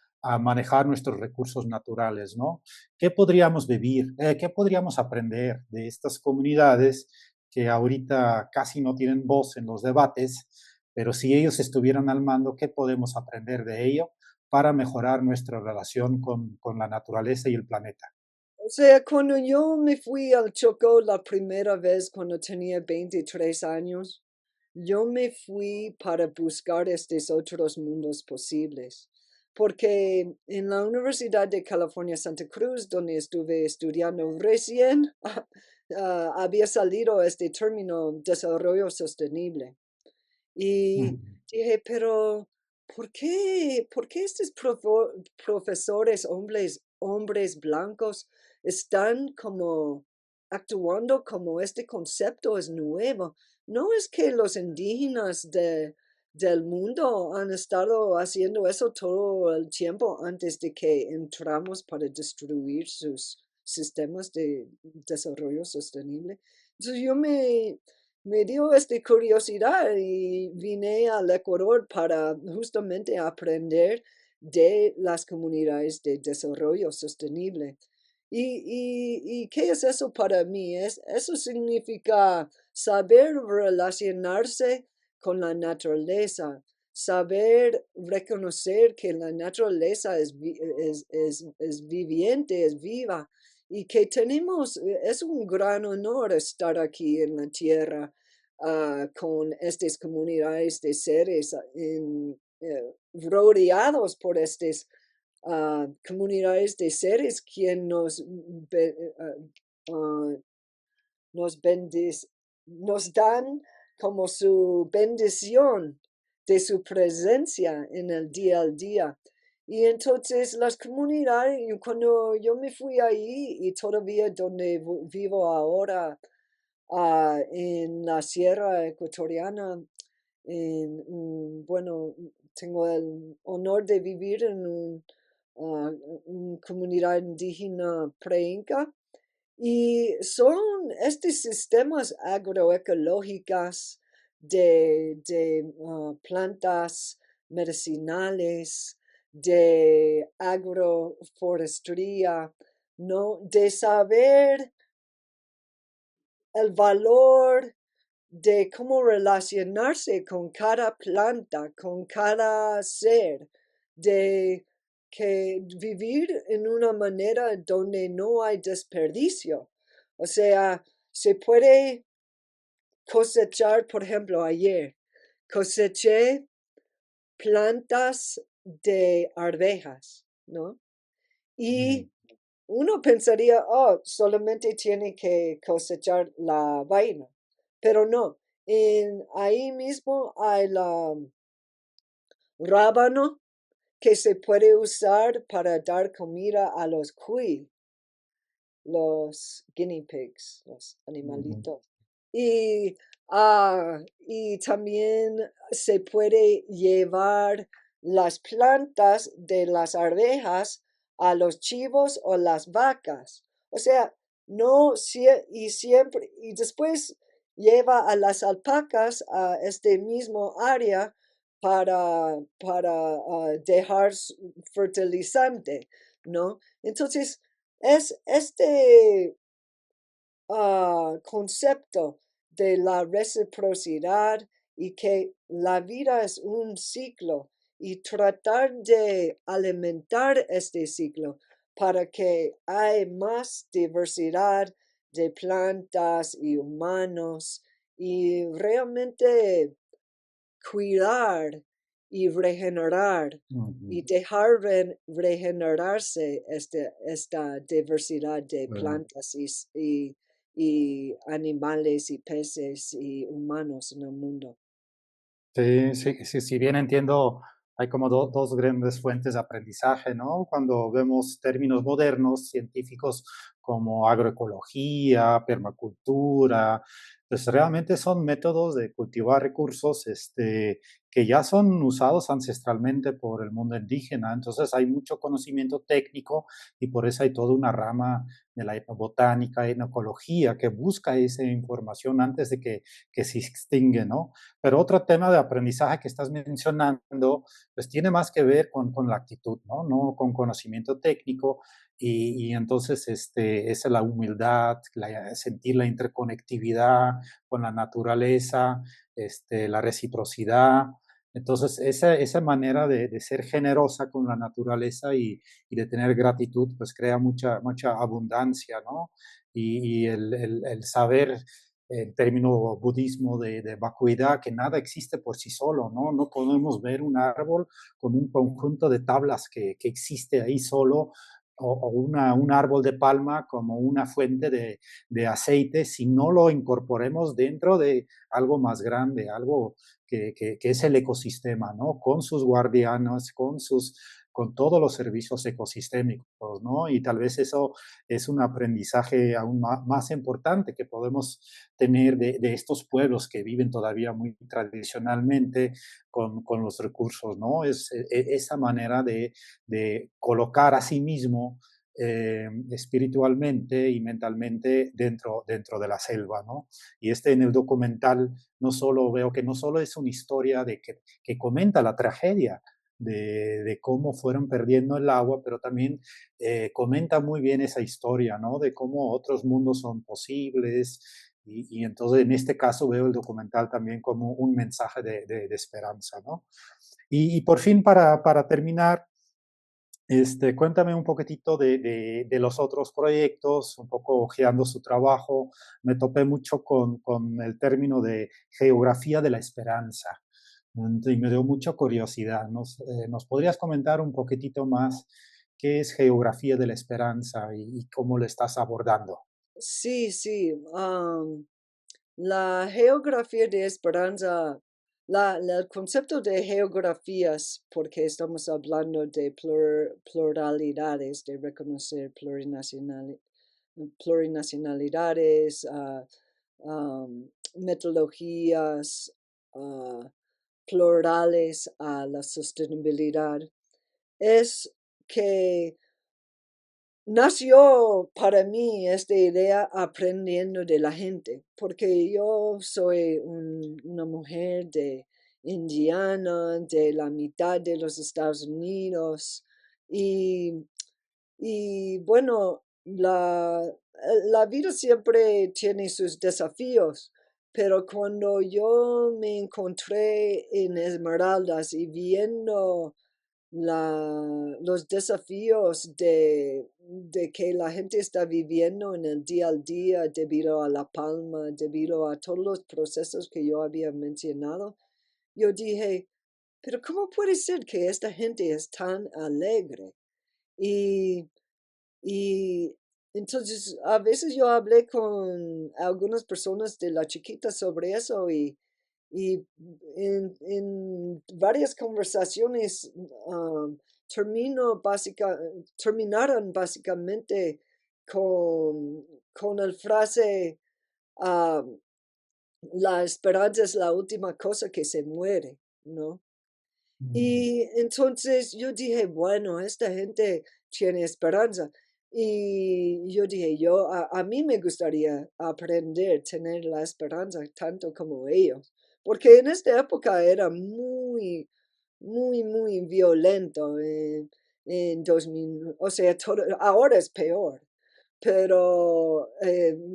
manejar nuestros recursos naturales, ¿no? ¿Qué podríamos vivir? ¿Qué podríamos aprender de estas comunidades que ahorita casi no tienen voz en los debates, pero si ellos estuvieran al mando, ¿qué podemos aprender de ello para mejorar nuestra relación con la naturaleza y el planeta? O sea, cuando yo me fui al Chocó la primera vez cuando tenía 23 años, yo me fui para buscar estos otros mundos posibles, porque en la Universidad de California, Santa Cruz, donde estuve estudiando recién, había salido este término desarrollo sostenible. Y Mm. dije, pero ¿por qué estos profesores, hombres blancos, están como actuando como este concepto es nuevo? No es que los indígenas del mundo han estado haciendo eso todo el tiempo antes de que entramos para destruir sus sistemas de desarrollo sostenible. Entonces me dio esta curiosidad y vine al Ecuador para justamente aprender de las comunidades de desarrollo sostenible. ¿Y qué es eso para mí? Eso significa saber relacionarse con la naturaleza, saber reconocer que la naturaleza es viviente, es viva y que tenemos, es un gran honor estar aquí en la tierra con estas comunidades de seres rodeados por estas comunidades de seres quien ah, nos, nos dan como su bendición de su presencia en el día al día. Y entonces las comunidades, cuando yo me fui ahí y todavía donde vivo ahora, en la sierra ecuatoriana, bueno, tengo el honor de vivir en una comunidad indígena pre-inca y son estos sistemas agroecológicos de plantas medicinales, de agroforestría, ¿no? De saber el valor de cómo relacionarse con cada planta, con cada ser, de que vivir en una manera donde no hay desperdicio. O sea, se puede cosechar, por ejemplo, ayer coseché plantas de arvejas, ¿no? Mm. Y uno pensaría, oh, solamente tiene que cosechar la vaina, pero no. Ahí mismo hay la rábano que se puede usar para dar comida a los cuy, los guinea pigs, los Mm. animalitos. Y, y también se puede llevar las plantas de las arvejas a los chivos o las vacas. O sea, no, y siempre, y después lleva a las alpacas a este mismo área para dejar fertilizante, ¿no? Entonces, es este concepto de la reciprocidad y que la vida es un ciclo y tratar de alimentar este ciclo para que hay más diversidad de plantas y humanos y realmente cuidar y regenerar y Mm. dejar regenerarse esta diversidad de Bueno, plantas y animales y peces y humanos en el mundo. sí, sí, sí, si bien entiendo, hay como dos grandes fuentes de aprendizaje, ¿no? Cuando vemos términos modernos, científicos como agroecología, permacultura. Pues realmente son métodos de cultivar recursos que ya son usados ancestralmente por el mundo indígena. Entonces hay mucho conocimiento técnico y por eso hay toda una rama de la etnobotánica, etnoecología, que busca esa información antes de que se extingue, ¿no? Pero otro tema de aprendizaje que estás mencionando, pues tiene más que ver con la actitud, ¿no? No con conocimiento técnico, y entonces es la humildad, sentir la interconectividad con la naturaleza, la reciprocidad. Entonces, esa manera de ser generosa con la naturaleza y de tener gratitud, pues crea mucha abundancia, ¿no? Y el saber, en término budismo de vacuidad, que nada existe por sí solo, ¿no? No podemos ver un árbol como un conjunto de tablas que existe ahí solo, o un árbol de palma como una fuente de aceite, si no lo incorporemos dentro de algo más grande, algo que es el ecosistema, ¿no? Con sus guardianos, con todos los servicios ecosistémicos, ¿no? Y tal vez eso es un aprendizaje aún más importante que podemos tener de estos pueblos que viven todavía muy tradicionalmente con los recursos, ¿no? Esa manera de colocar a sí mismo espiritualmente y mentalmente dentro de la selva, ¿no? Y en el documental no solo veo que no solo es una historia que comenta la tragedia de cómo fueron perdiendo el agua, pero también comenta muy bien esa historia, ¿no? De cómo otros mundos son posibles. Y entonces en este caso veo el documental también como un mensaje de esperanza, ¿no? Y por fin, para terminar, cuéntame un poquitito de los otros proyectos, un poco ojeando su trabajo. Me topé mucho con el término de geografía de la esperanza, y me dio mucha curiosidad. ¿Nos podrías comentar un poquitito más qué es geografía de la esperanza y cómo lo estás abordando? Sí, sí. La geografía de esperanza, el concepto de geografías, porque estamos hablando de pluralidades, de reconocer plurinacionalidades, metodologías ah, plurales a la sostenibilidad, es que nació para mí esta idea aprendiendo de la gente, porque yo soy una mujer de Indiana, de la mitad de los Estados Unidos, y, y bueno, la vida siempre tiene sus desafíos, pero cuando yo me encontré en Esmeraldas y viendo los desafíos de que la gente está viviendo en el día al día debido a la palma, debido a todos los procesos que yo había mencionado, yo dije, pero ¿cómo puede ser que esta gente es tan alegre? Y, y entonces a veces yo hablé con algunas personas de la chiquita sobre eso y en varias conversaciones terminaron básicamente con la frase, ah, la esperanza es la última cosa que se muere, ¿no? Mm. Y entonces yo dije, bueno, esta gente tiene esperanza. Y yo dije, a mí me gustaría aprender, tener la esperanza tanto como ellos. Porque en esta época era muy violento en 2000. O sea, ahora es peor. Pero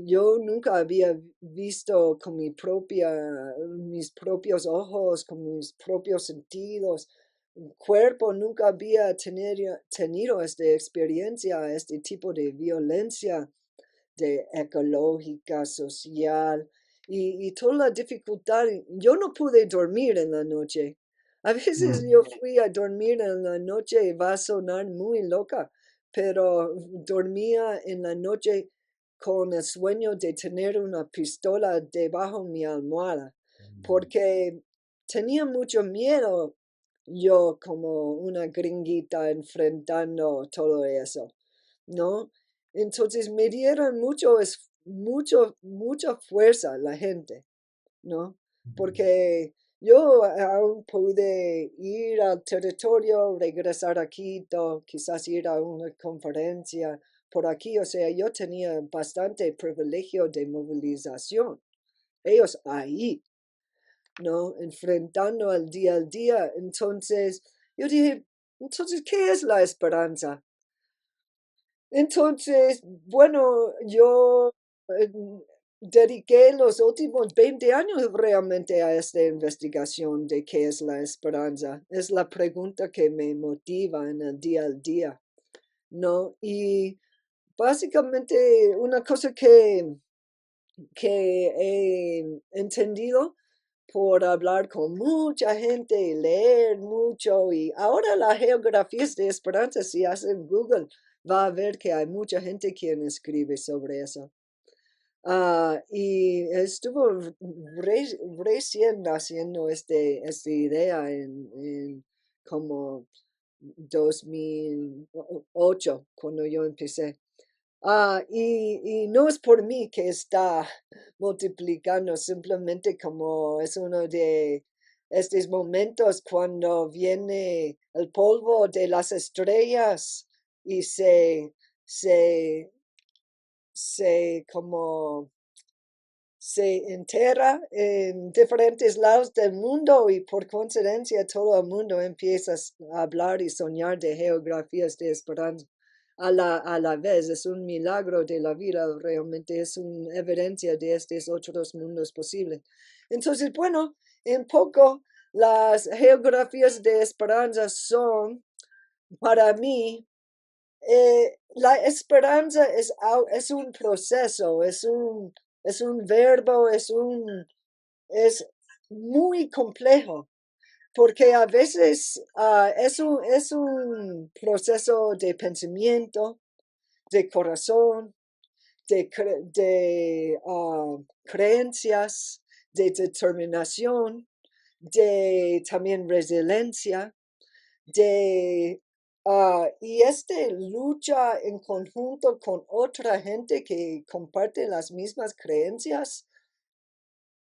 yo nunca había visto con mis propios ojos, con mis propios sentidos, cuerpo, nunca había tenido esta experiencia, este tipo de violencia de ecológica, social y toda la dificultad. Yo no pude dormir en la noche. A veces Mm. yo fui a dormir en la noche y va a sonar muy loca, pero dormía en la noche con el sueño de tener una pistola debajo de mi almohada, porque tenía mucho miedo yo como una gringuita enfrentando todo eso, ¿no? Entonces me dieron mucha fuerza la gente, ¿no? Porque yo aún pude ir al territorio, regresar a Quito, quizás ir a una conferencia por aquí. O sea, yo tenía bastante privilegio de movilización. Ellos ahí, ¿no? Enfrentando al día. Entonces, yo dije, entonces, ¿qué es la esperanza? Entonces, bueno, yo eh, dediqué los últimos 20 años realmente a esta investigación de qué es la esperanza. Es la pregunta que me motiva en el día al día, ¿no? Y básicamente una cosa que he entendido por hablar con mucha gente y leer mucho. Y ahora las geografías de esperanza, si hacen Google, va a ver que hay mucha gente quien escribe sobre eso. Y estuvo recién haciendo esta idea en como 2008, cuando yo empecé. Y no es por mí que está multiplicando, simplemente como es uno de estos momentos cuando viene el polvo de las estrellas y se, como se entera en diferentes lados del mundo y por coincidencia todo el mundo empieza a hablar y soñar de geografías de esperanza a la vez. Es un milagro de la vida, realmente es una evidencia de estos otros mundos posibles. Entonces, bueno, en poco las geografías de esperanza son para mí la esperanza es un proceso, es un verbo, es muy complejo, porque a veces es un proceso de pensamiento, de corazón, de creencias, de determinación, de también resiliencia y lucha en conjunto con otra gente que comparte las mismas creencias,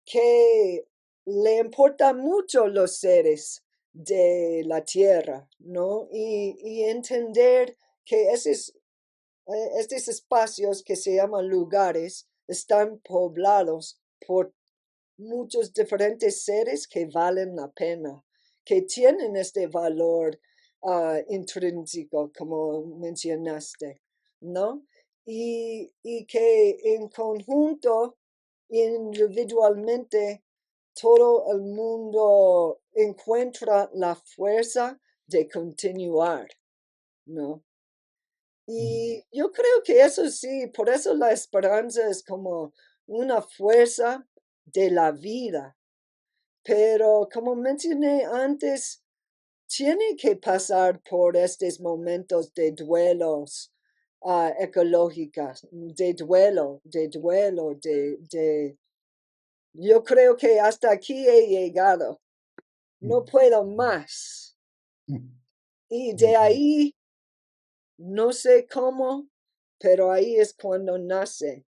que le importan mucho los seres de la tierra, ¿no? Y entender que estos espacios que se llaman lugares están poblados por muchos diferentes seres que valen la pena, que tienen este valor intrínseco, como mencionaste, ¿no? Y que en conjunto, individualmente, todo el mundo encuentra la fuerza de continuar, ¿no? Y yo creo que eso sí, por eso la esperanza es como una fuerza de la vida. Pero como mencioné antes, tiene que pasar por estos momentos de duelos ecológicos, Yo creo que hasta aquí he llegado, no puedo más. Y de ahí, no sé cómo, pero ahí es cuando nace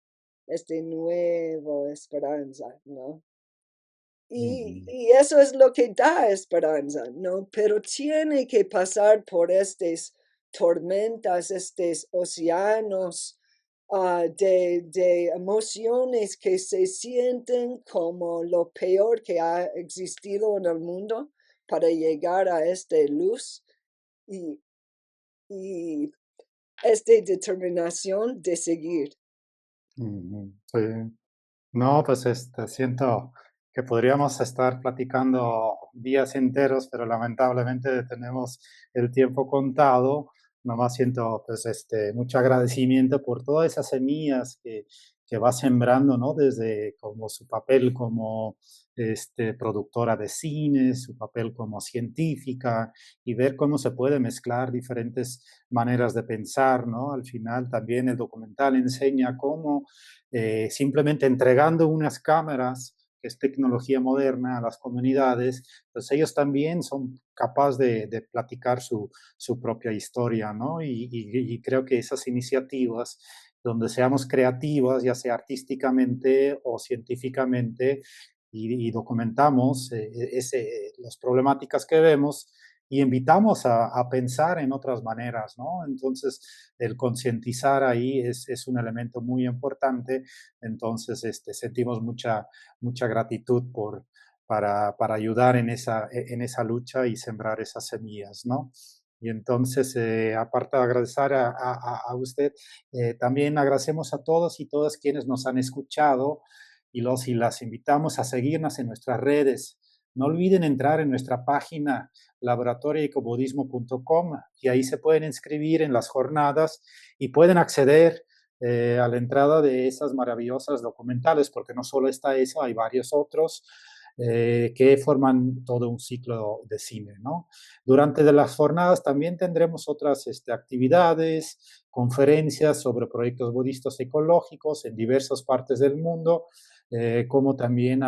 este nuevo esperanza, ¿no? Y eso es lo que da esperanza, ¿no? Pero tiene que pasar por estas tormentas, estos océanos de emociones que se sienten como lo peor que ha existido en el mundo para llegar a esta luz y, y esta determinación de seguir. Sí. No, pues siento que podríamos estar platicando días enteros, pero lamentablemente tenemos el tiempo contado. Nomás siento pues mucho agradecimiento por todas esas semillas que va sembrando, ¿no? Desde como su papel como productora de cine, su papel como científica y ver cómo se puede mezclar diferentes maneras de pensar, ¿no? Al final también el documental enseña cómo simplemente entregando unas cámaras, que es tecnología moderna, a las comunidades, pues ellos también son capaces de platicar su propia historia, ¿no? Y creo que esas iniciativas donde seamos creativas, ya sea artísticamente o científicamente, y documentamos las problemáticas que vemos y invitamos a pensar en otras maneras, ¿no? Entonces, el concientizar ahí es un elemento muy importante. Entonces, sentimos mucha gratitud para ayudar en esa lucha y sembrar esas semillas, ¿no? Y entonces, aparte de agradecer a usted, también agradecemos a todos y todas quienes nos han escuchado y las invitamos a seguirnos en nuestras redes. No olviden entrar en nuestra página laboratorioecobudismo.com y ahí se pueden inscribir en las jornadas y pueden acceder a la entrada de esas maravillosas documentales, porque no solo está eso, hay varios otros que forman todo un ciclo de cine, ¿no? Durante de las jornadas también tendremos otras actividades, conferencias sobre proyectos budistas ecológicos en diversas partes del mundo, como también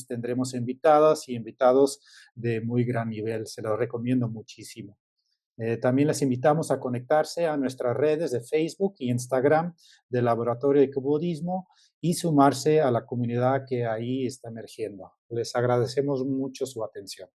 tendremos invitadas y invitados de muy gran nivel. Se los recomiendo muchísimo. También les invitamos a conectarse a nuestras redes de Facebook y Instagram del Laboratorio de Ecobudismo y sumarse a la comunidad que ahí está emergiendo. Les agradecemos mucho su atención.